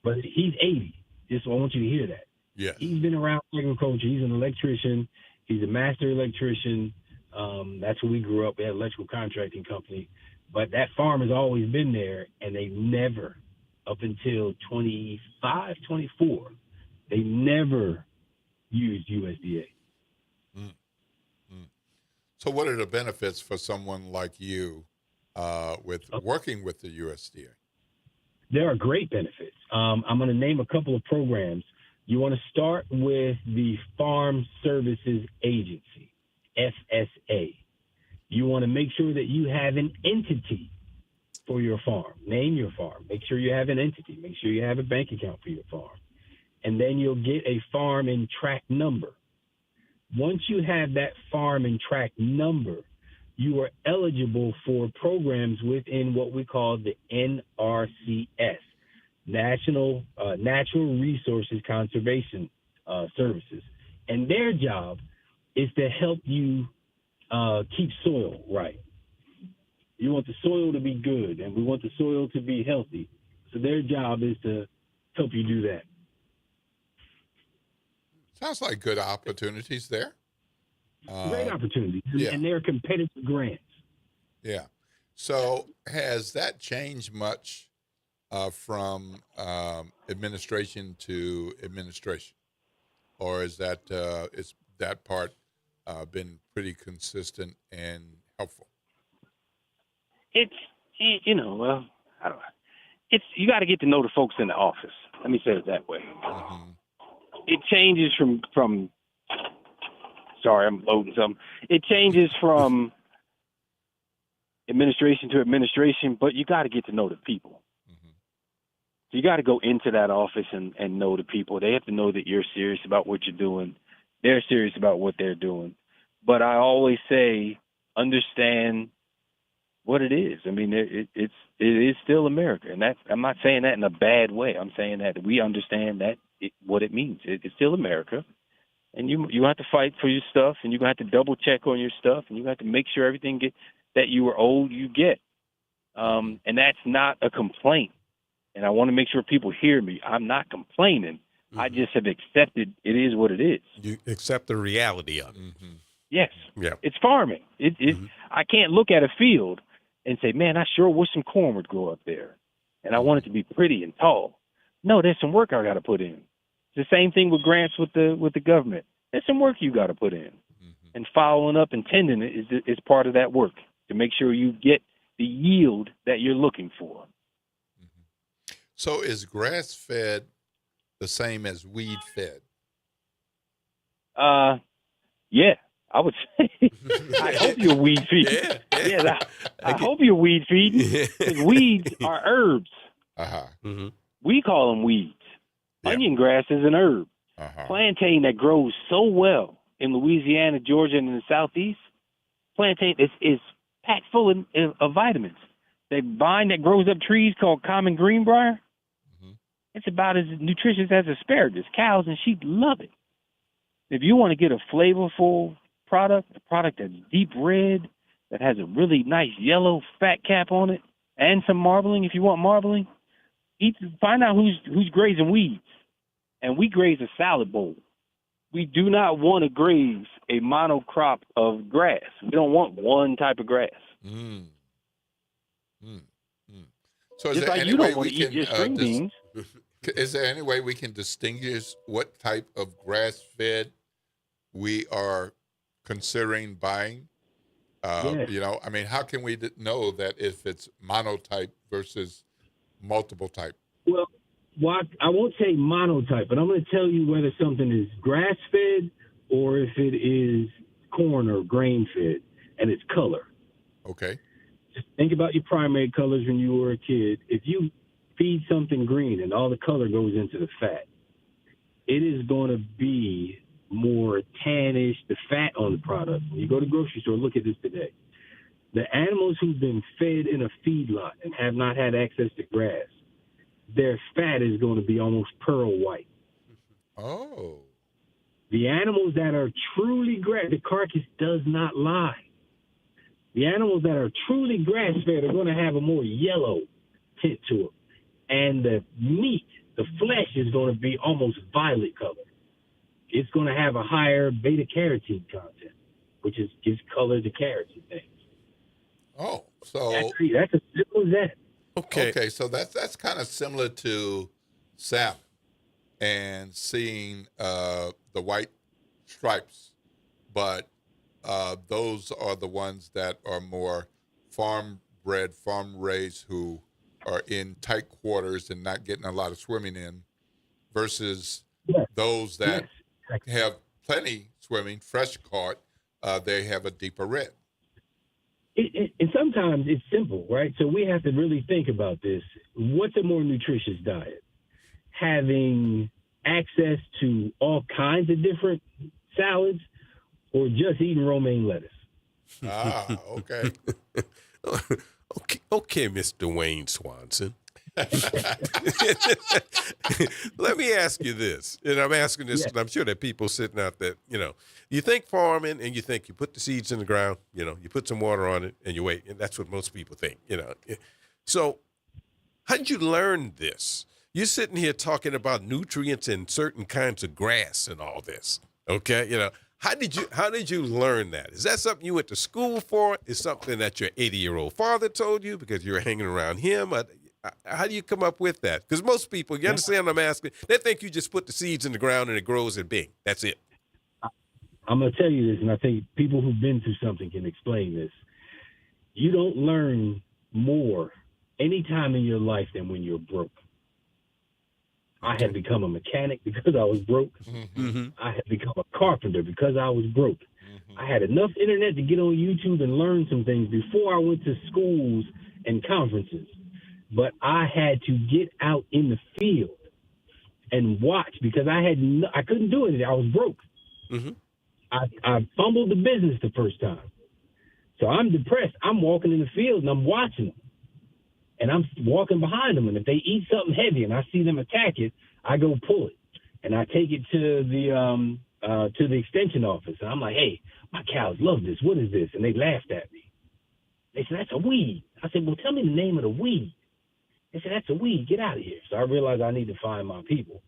But he's 80. Just I want you to hear that. Yeah. He's been around agriculture. He's an electrician. He's a master electrician. That's where we grew up. We had an electrical contracting company. But that farm has always been there, and they never up until 25, 24. They never used USDA. So what are the benefits for someone like you with working with the USDA? There are great benefits. I'm going to name a couple of programs. You want to start with the Farm Services Agency, FSA. You want to make sure that you have an entity for your farm. Name your farm. Make sure you have an entity. Make sure you have a bank account for your farm. And then you'll get a farm and tract number. Once you have that farm and tract number, you are eligible for programs within what we call the NRCS, National Natural Resources Conservation Services. And their job is to help you keep soil right. You want the soil to be good, and we want the soil to be healthy. So their job is to help you do that. Sounds like good opportunities there. Great opportunities, yeah. And they're competitive grants. Yeah. So has that changed much from administration to administration, or is that is that part been pretty consistent and helpful? It's well, I don't know. It's you got to get to know the folks in the office. Let me say it that way. Mm-hmm. It changes from. Sorry, I'm loading something. It changes from administration to administration, but you got to get to know the people. Mm-hmm. So you got to go into that office and know the people. They have to know that you're serious about what you're doing. They're serious about what they're doing. But I always say, understand what it is. I mean, it is still America, and I'm not saying that in a bad way. I'm saying that we understand that what it means. It's still America, and you have to fight for your stuff, and you have to double check on your stuff, and you have to make sure everything that you were owed you get. And that's not a complaint. And I want to make sure people hear me. I'm not complaining. Mm-hmm. I just have accepted it is what it is. You accept the reality of it. Mm-hmm. Yes. Yeah. It's farming. Mm-hmm. I can't look at a field and say, man, I sure wish some corn would grow up there. And I want it to be pretty and tall. No, there's some work I got to put in. It's the same thing with grants with the government. There's some work you got to put in. Mm-hmm. And following up and tending it is part of that work to make sure you get the yield that you're looking for. Mm-hmm. So is grass-fed the same as weed-fed? Yeah. I would say, I hope you're weed feeding. Yeah, I hope you're weed feeding. Because weeds are herbs. Uh-huh. Mm-hmm. We call them weeds. Yeah. Onion grass is an herb. Uh-huh. Plantain that grows so well in Louisiana, Georgia, and in the Southeast, plantain is packed full of vitamins. The vine that grows up trees called common greenbrier, mm-hmm. It's about as nutritious as asparagus. Cows and sheep love it. If you want to get a flavorful product, a product that's deep red, that has a really nice yellow fat cap on it, and some marbling if you want marbling, find out who's grazing weeds. And we graze a salad bowl. We do not want to graze a monocrop of grass. We don't want one type of grass. Mm. Mm. Mm. So is just there like any you way don't want we to eat can your string beans. Is there any way we can distinguish what type of grass-fed we are considering buying? Yes. You know, I mean, how can we know that if it's monotype versus multiple type? Well, I won't say monotype, but I'm going to tell you whether something is grass-fed or if it is corn or grain-fed, and it's color. Okay. Just think about your primary colors when you were a kid. If you feed something green and all the color goes into the fat, it is going to be more tannish, the fat on the product. When you go to the grocery store, look at this today. The animals who've been fed in a feedlot and have not had access to grass, their fat is going to be almost pearl white. Oh. The animals that are truly grass, the carcass does not lie. The animals that are truly grass-fed are going to have a more yellow tint to them. And the meat, the flesh, is going to be almost violet color. It's going to have a higher beta-carotene content, which gives color to carrots and things. Oh, so that's as simple as that. Okay, so that's kind of similar to salmon and seeing the white stripes, but those are the ones that are more farm-bred, farm-raised, who are in tight quarters and not getting a lot of swimming in, versus those that have plenty swimming, fresh caught, they have a deeper red. And sometimes it's simple, right? So we have to really think about this. What's a more nutritious diet? Having access to all kinds of different salads, or just eating romaine lettuce? Okay. Okay, Mr. Wayne Swanson. Let me ask you this, and I'm asking this because I'm sure that people sitting out there, you think farming and you think you put the seeds in the ground, you put some water on it and you wait, and that's what most people think, So how did you learn this? You're sitting here talking about nutrients and certain kinds of grass and all this, okay? How did you learn that? Is that something you went to school for? Is something that your 80-year-old father told you because you were hanging around him? How do you come up with that? Because most people, you understand what I'm asking? They think you just put the seeds in the ground and it grows and bing. That's it. I'm going to tell you this, and I think people who've been through something can explain this. You don't learn more any time in your life than when you're broke. I had become a mechanic because I was broke. Mm-hmm. I had become a carpenter because I was broke. I had enough internet to get on YouTube and learn some things before I went to schools and conferences. But I had to get out in the field and watch because I couldn't do anything. I was broke. Mm-hmm. I fumbled the business the first time. So I'm depressed. I'm walking in the field and I'm watching them. And I'm walking behind them. And if they eat something heavy and I see them attack it, I go pull it. And I take it to the extension office. And I'm like, hey, my cows love this. What is this? And they laughed at me. They said, that's a weed. I said, well, tell me the name of the weed. They said, that's a weed. Get out of here. So I realized I need to find my people.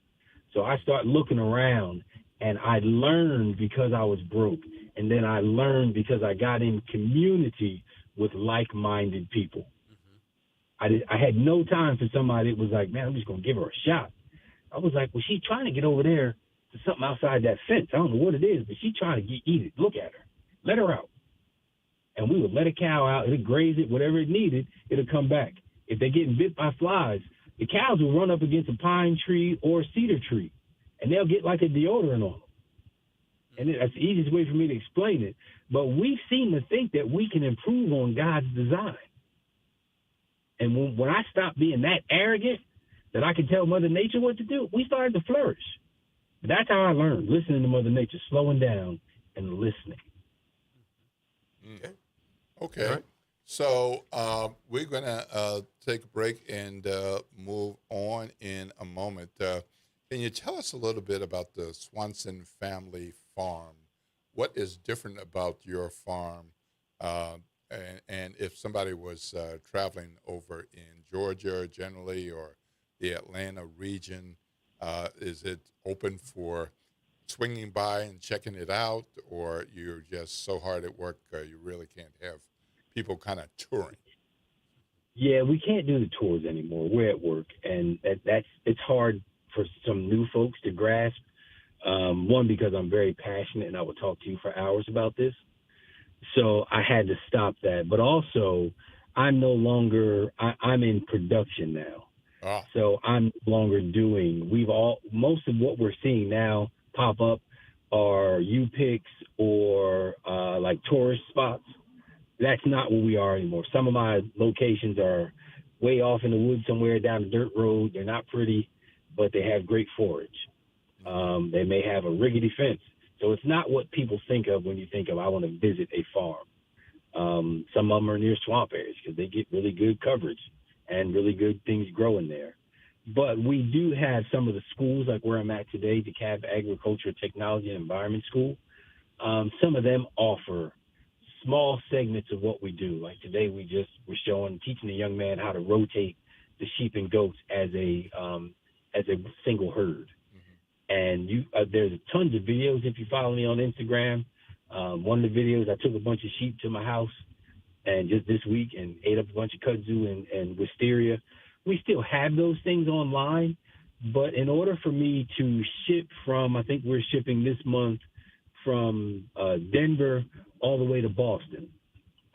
So I start looking around, and I learned because I was broke. And then I learned because I got in community with like-minded people. I had no time for somebody that was like, man, I'm just going to give her a shot. I was like, well, she's trying to get over there to something outside that fence. I don't know what it is, but she's trying to eat it. Look at her. Let her out. And we would let a cow out. It'll graze it, whatever it needed, it'll come back. If they're getting bit by flies, the cows will run up against a pine tree or a cedar tree, and they'll get like a deodorant on them. And that's the easiest way for me to explain it. But we seem to think that we can improve on God's design. And when I stopped being that arrogant that I could tell Mother Nature what to do, we started to flourish. But that's how I learned, listening to Mother Nature, slowing down and listening. Okay. Right. So we're going to take a break and move on in a moment. Can you tell us a little bit about the Swanson Family Farm? What is different about your farm? And if somebody was traveling over in Georgia generally or the Atlanta region, is it open for swinging by and checking it out, or you're just so hard at work you really can't have people kind of touring? Yeah, we can't do the tours anymore. We're at work, and it's hard for some new folks to grasp. One, because I'm very passionate, and I would talk to you for hours about this. So I had to stop that. But also, I'm no longer, I'm in production now. Oh. So I'm no longer doing, most of what we're seeing now pop up are U-Picks or like tourist spots. That's not what we are anymore. Some of my locations are way off in the woods somewhere down the dirt road. They're not pretty, but they have great forage. They may have a rickety fence. So it's not what people think of when you think of, I want to visit a farm. Some of them are near swamp areas because they get really good coverage and really good things growing there. But we do have some of the schools, like where I'm at today, DeKalb Agriculture, Technology, and Environment School. Some of them offer small segments of what we do. Like today, we're teaching a young man how to rotate the sheep and goats as a single herd. And there's tons of videos if you follow me on Instagram. One of the videos, I took a bunch of sheep to my house, and just this week and ate up a bunch of kudzu and wisteria. We still have those things online, but in order for me to ship from, I think we're shipping this month from Denver all the way to Boston,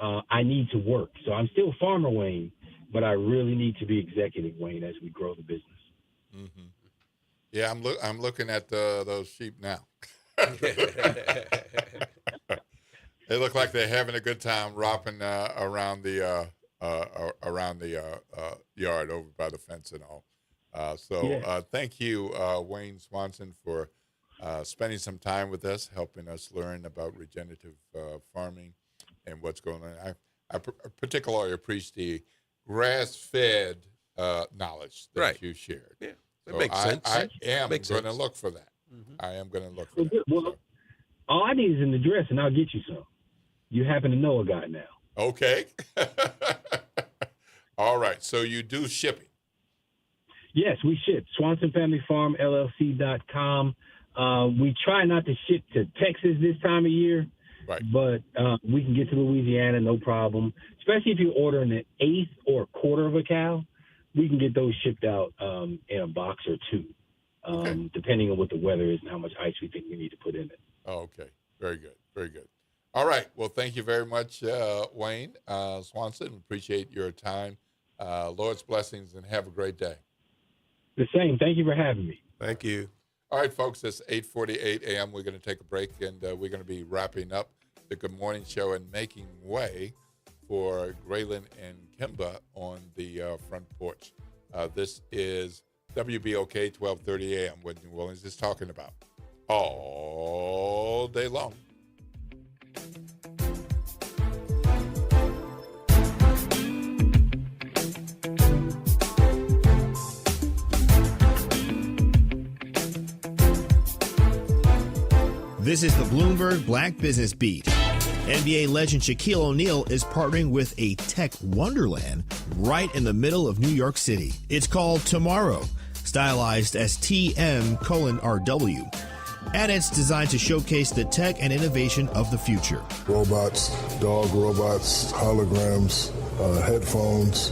I need to work. So I'm still Farmer Wayne, but I really need to be Executive Wayne as we grow the business. Mm-hmm. Yeah, I'm looking at those sheep now. They look like they're having a good time romping around the yard over by the fence and all. Thank you, Wayne Swanson, for spending some time with us, helping us learn about regenerative farming and what's going on. I particularly appreciate the grass-fed knowledge that you shared. Yeah, that so makes sense. I am going to sense. look for that. Mm-hmm. I am going to look for that. Well, all I need is an address, and I'll get you some. You happen to know a guy now. Okay. All right. So you do shipping? Yes, we ship. SwansonFamilyFarmLLC.com. We try not to ship to Texas this time of year, right? But we can get to Louisiana, no problem. Especially if you're ordering an eighth or a quarter of a cow, we can get those shipped out in a box or two, depending on what the weather is and how much ice we think we need to put in it. Oh, okay. Very good. Very good. All right. Well, thank you very much, Wayne Swanson. Appreciate your time. Lord's blessings, and have a great day. The same. Thank you for having me. Thank you. All right, folks, it's 8:48 a.m. We're going to take a break, and we're going to be wrapping up the Good Morning Show and making way for Graylin and Kimba on the front porch. This is WBOK 1230 a.m. what New Orleans is talking about all day long. This is the Bloomberg Black Business Beat. NBA legend Shaquille O'Neal is partnering with a tech wonderland right in the middle of New York City. It's called Tomorrow, stylized as TM:RW. And it's designed to showcase the tech and innovation of the future. Robots, dog robots, holograms, headphones,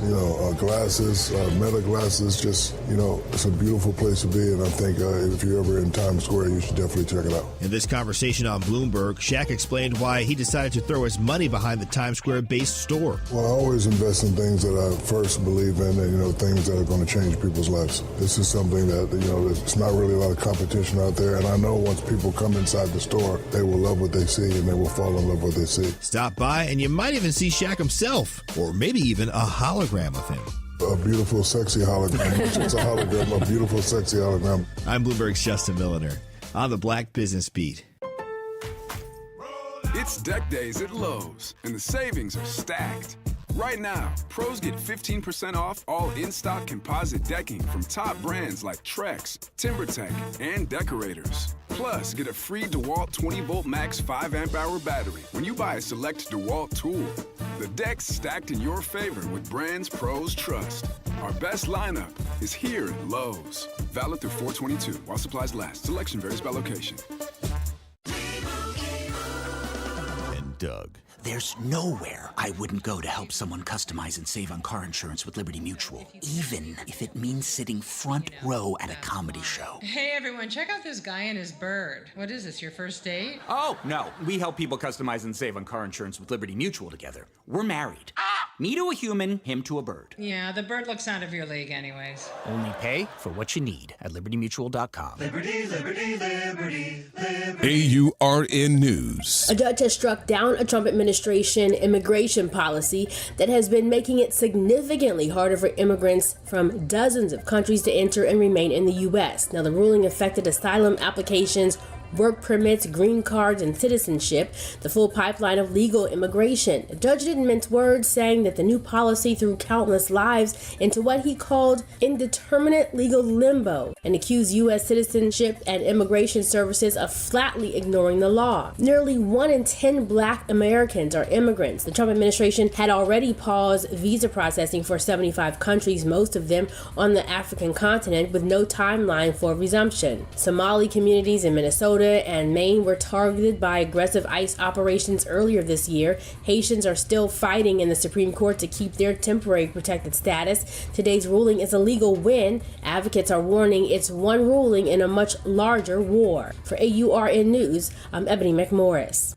glasses, meta glasses, just, it's a beautiful place to be. And I think if you're ever in Times Square, you should definitely check it out. In this conversation on Bloomberg, Shaq explained why he decided to throw his money behind the Times Square-based store. Well, I always invest in things that I first believe in and, things that are going to change people's lives. This is something that, there's not really a lot of competition out there. And I know once people come inside the store, they will love what they see and they will fall in love with what they see. Stop by and you might even see Shaq himself, or maybe even a hologram of him. A beautiful, sexy hologram. It's a hologram, a beautiful, sexy hologram. I'm Bloomberg's Justin Milliner on the Black Business Beat. It's deck days at Lowe's, and the savings are stacked. Right now, pros get 15% off all in-stock composite decking from top brands like Trex, TimberTech, and Decorators. Plus, get a free DeWalt 20-volt max 5-amp-hour battery when you buy a select DeWalt tool. The deck's stacked in your favor with brands pros trust. Our best lineup is here at Lowe's. Valid through 4/22 while supplies last. Selection varies by location. And Doug. There's nowhere I wouldn't go to help someone customize and save on car insurance with Liberty Mutual, even if it means sitting front row at a comedy show. Hey everyone, check out this guy and his bird. What is this, your first date? Oh, no. We help people customize and save on car insurance with Liberty Mutual together. We're married. Me to a human, him to a bird. Yeah, the bird looks out of your league anyways. Only pay for what you need at LibertyMutual.com. Liberty, liberty, liberty, liberty. AURN News. A judge has struck down a Trump administration immigration policy that has been making it significantly harder for immigrants from dozens of countries to enter and remain in the U.S. Now, the ruling affected asylum applications, work permits, green cards, and citizenship, the full pipeline of legal immigration. The judge didn't mince words, saying that the new policy threw countless lives into what he called indeterminate legal limbo and accused U.S. citizenship and immigration services of flatly ignoring the law. Nearly 1 in 10 Black Americans are immigrants. The Trump administration had already paused visa processing for 75 countries, most of them on the African continent, with no timeline for resumption. Somali communities in Minnesota Florida and Maine were targeted by aggressive ICE operations earlier this year. Haitians are still fighting in the Supreme Court to keep their temporary protected status. Today's ruling is a legal win. Advocates are warning it's one ruling in a much larger war. For AURN News, I'm Ebony McMorris.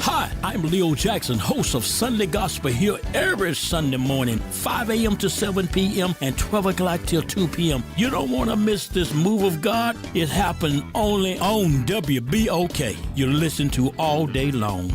Hi, I'm Leo Jackson, host of Sunday Gospel here every Sunday morning, 5 a.m. to 7 p.m. and 12 o'clock till 2 p.m. You don't want to miss this move of God. It happened only on WBOK. You listen to all day long.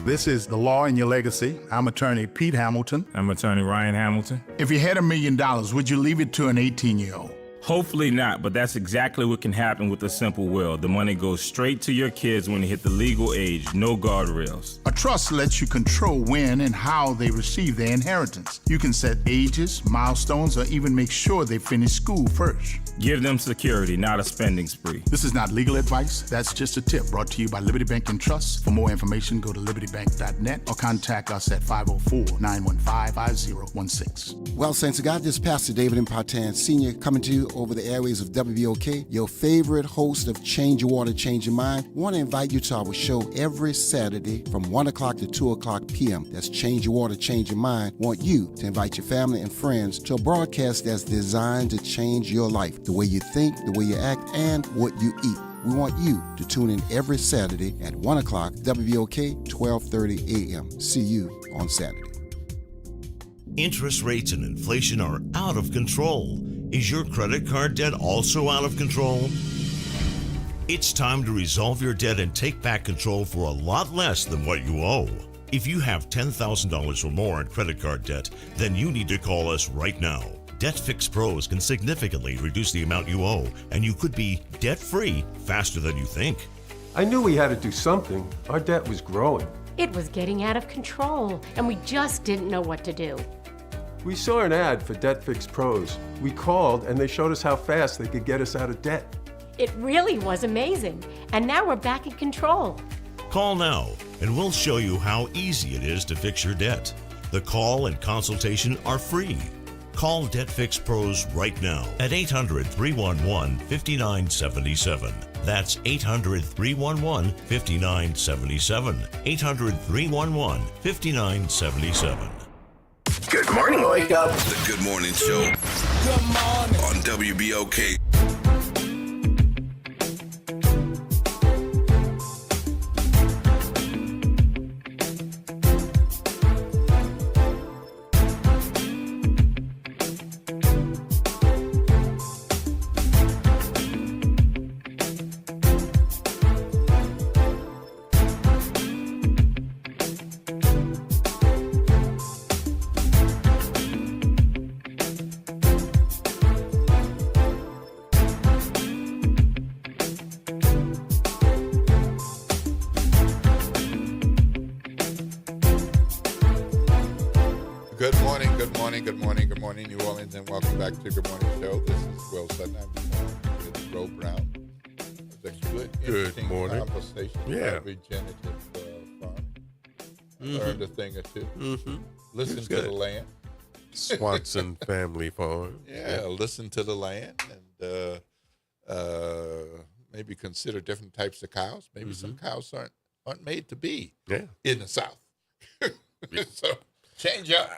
This is The Law in Your Legacy. I'm attorney Pete Hamilton. I'm attorney Ryan Hamilton. If you had $1 million, would you leave it to an 18-year-old? Hopefully not, but that's exactly what can happen with a simple will. The money goes straight to your kids when they hit the legal age, no guardrails. A trust lets you control when and how they receive their inheritance. You can set ages, milestones, or even make sure they finish school first. Give them security, not a spending spree. This is not legal advice. That's just a tip brought to you by Liberty Bank and Trust. For more information, go to libertybank.net or contact us at 504-915-5016. Well, Saints of God, this is Pastor David Impartan Sr. coming to you over the airways of WBOK, your favorite host of Change Your Water, Change Your Mind. I want to invite you to our show every Saturday from 1 o'clock to 2 o'clock p.m. That's Change Your Water, Change Your Mind. I want you to invite your family and friends to a broadcast that's designed to change your life, the way you think, the way you act, and what you eat. We want you to tune in every Saturday at 1 o'clock, WBOK, 12:30 a.m. See you on Saturday. Interest rates and inflation are out of control. Is your credit card debt also out of control? It's time to resolve your debt and take back control for a lot less than what you owe. If you have $10,000 or more in credit card debt, then you need to call us right now. Debt Fix Pros can significantly reduce the amount you owe, and you could be debt-free faster than you think. I knew we had to do something. Our debt was growing. It was getting out of control, and we just didn't know what to do. We saw an ad for Debt Fix Pros. We called, and they showed us how fast they could get us out of debt. It really was amazing, and now we're back in control. Call now, and we'll show you how easy it is to fix your debt. The call and consultation are free. Call Debt Fix Pros right now at 800-311-5977. That's 800-311-5977. 800-311-5977. Good morning, Wake Up. The Good Morning Show. Good morning. On WBOK. Good morning, New Orleans, and welcome back to Good Morning Show. This is Will Sutton. I'm with Ro Brown. It's a good, interesting conversation about regenerative farming. Learned a thing or two. Listen to the land. Swanson Family Farm. Yeah, listen to the land and maybe consider different types of cows. Maybe some cows aren't made to be in the South. So change up.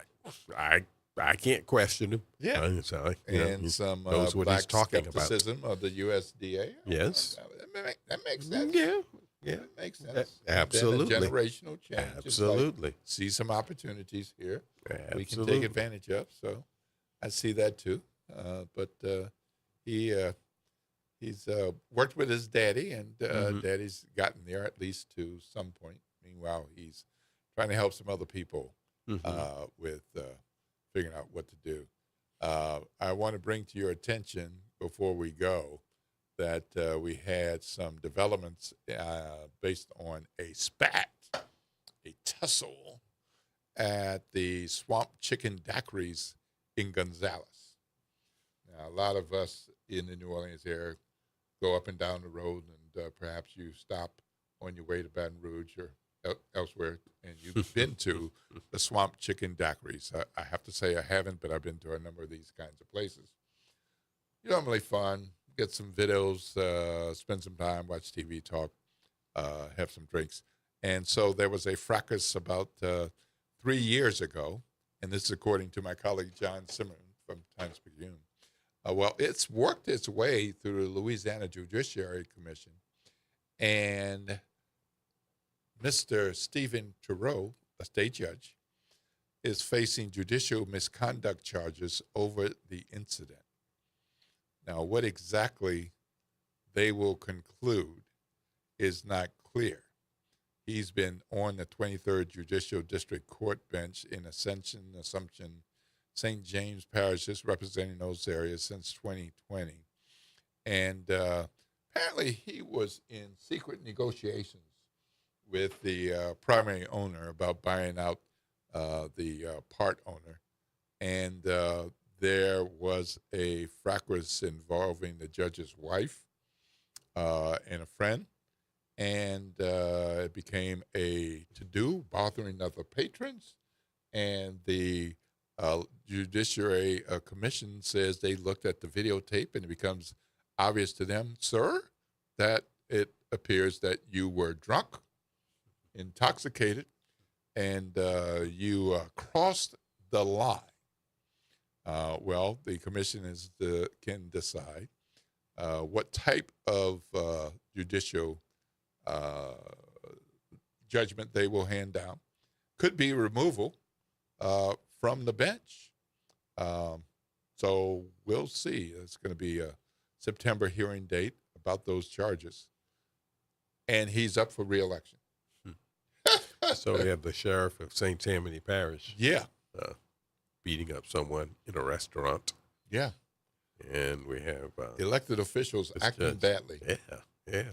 I can't question him. Yeah. And some knows what black he's talking skepticism about. of the USDA. Yes. That makes sense. Yeah. That makes sense. Absolutely. And then a generational change. Absolutely. Like, see some opportunities here we can Absolutely. take advantage of. So I see that too. But he's worked with his daddy, and daddy's gotten there at least to some point. Meanwhile, he's trying to help some other people with figuring out what to do. I want to bring to your attention before we go that we had some developments based on a spat, a tussle at the Swamp Chicken Daiquiris in Gonzales. Now, a lot of us in the New Orleans area go up and down the road, and perhaps you stop on your way to Baton Rouge or elsewhere, and you've been to the Swamp Chicken Daiquiris. I have to say I haven't, but I've been to a number of these kinds of places. Normally fun, get some videos, spend some time, watch TV, talk, have some drinks. And so there was a fracas about 3 years ago, and this is according to my colleague John Simon from Times-Picayune. Well, it's worked its way through the Louisiana Judiciary Commission, and Mr. Stephen Tureau, a state judge, is facing judicial misconduct charges over the incident. Now, what exactly they will conclude is not clear. He's been on the 23rd Judicial District Court bench in Assumption, St. James parishes, representing those areas since 2020. And apparently he was in secret negotiations with the primary owner about buying out the part owner. And there was a fracas involving the judge's wife and a friend. And it became a to-do, bothering other patrons. And the Judiciary Commission says they looked at the videotape, and it becomes obvious to them, sir, that it appears that you were drunk, intoxicated, and you crossed the line. Well, the commission can decide what type of judicial judgment they will hand down. Could be removal from the bench. So we'll see. It's going to be a September hearing date about those charges. And he's up for re-election. So we have the sheriff of St. Tammany Parish. Yeah. Beating up someone in a restaurant. Yeah. And we have elected officials acting badly. Yeah.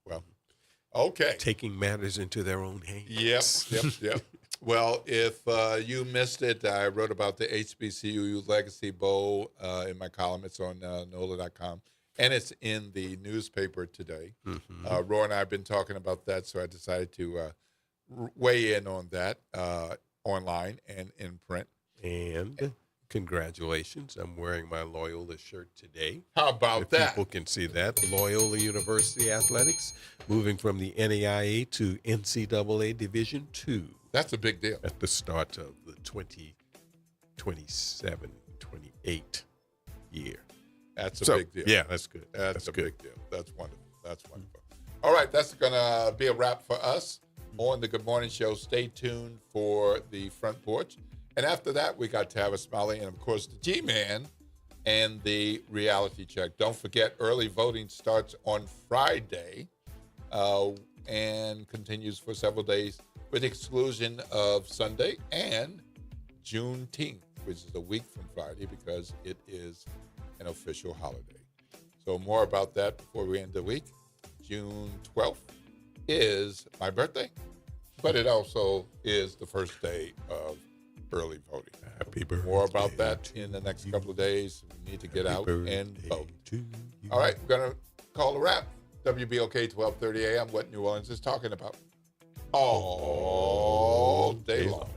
Well, okay. Taking matters into their own hands. Yep. Well, if you missed it, I wrote about the HBCU Legacy Bowl in my column. It's on NOLA.com, and it's in the newspaper today. Mm-hmm. Roy and I have been talking about that, so I decided to weigh in on that online and in print. And congratulations. I'm wearing my Loyola shirt today. How about that? People can see that. Loyola University Athletics moving from the NAIA to NCAA Division II. That's a big deal. At the start of the 2027-28 year. That's a big deal. Yeah, that's good. That's a big deal. That's wonderful. All right, that's going to be a wrap for us on the Good Morning Show. Stay tuned for the Front Porch. And after that, we got Tavis Smiley and, of course, the G-Man and the Reality Check. Don't forget, early voting starts on Friday and continues for several days with the exclusion of Sunday and Juneteenth, which is a week from Friday because it is an official holiday. So more about that before we end the week. June 12th is my birthday, but it also is the first day of early voting. Happy birthday. More about that in the next couple of days. We need to get out and vote. All right, we're going to call a wrap. WBOK 1230 AM, what New Orleans is talking about all day long.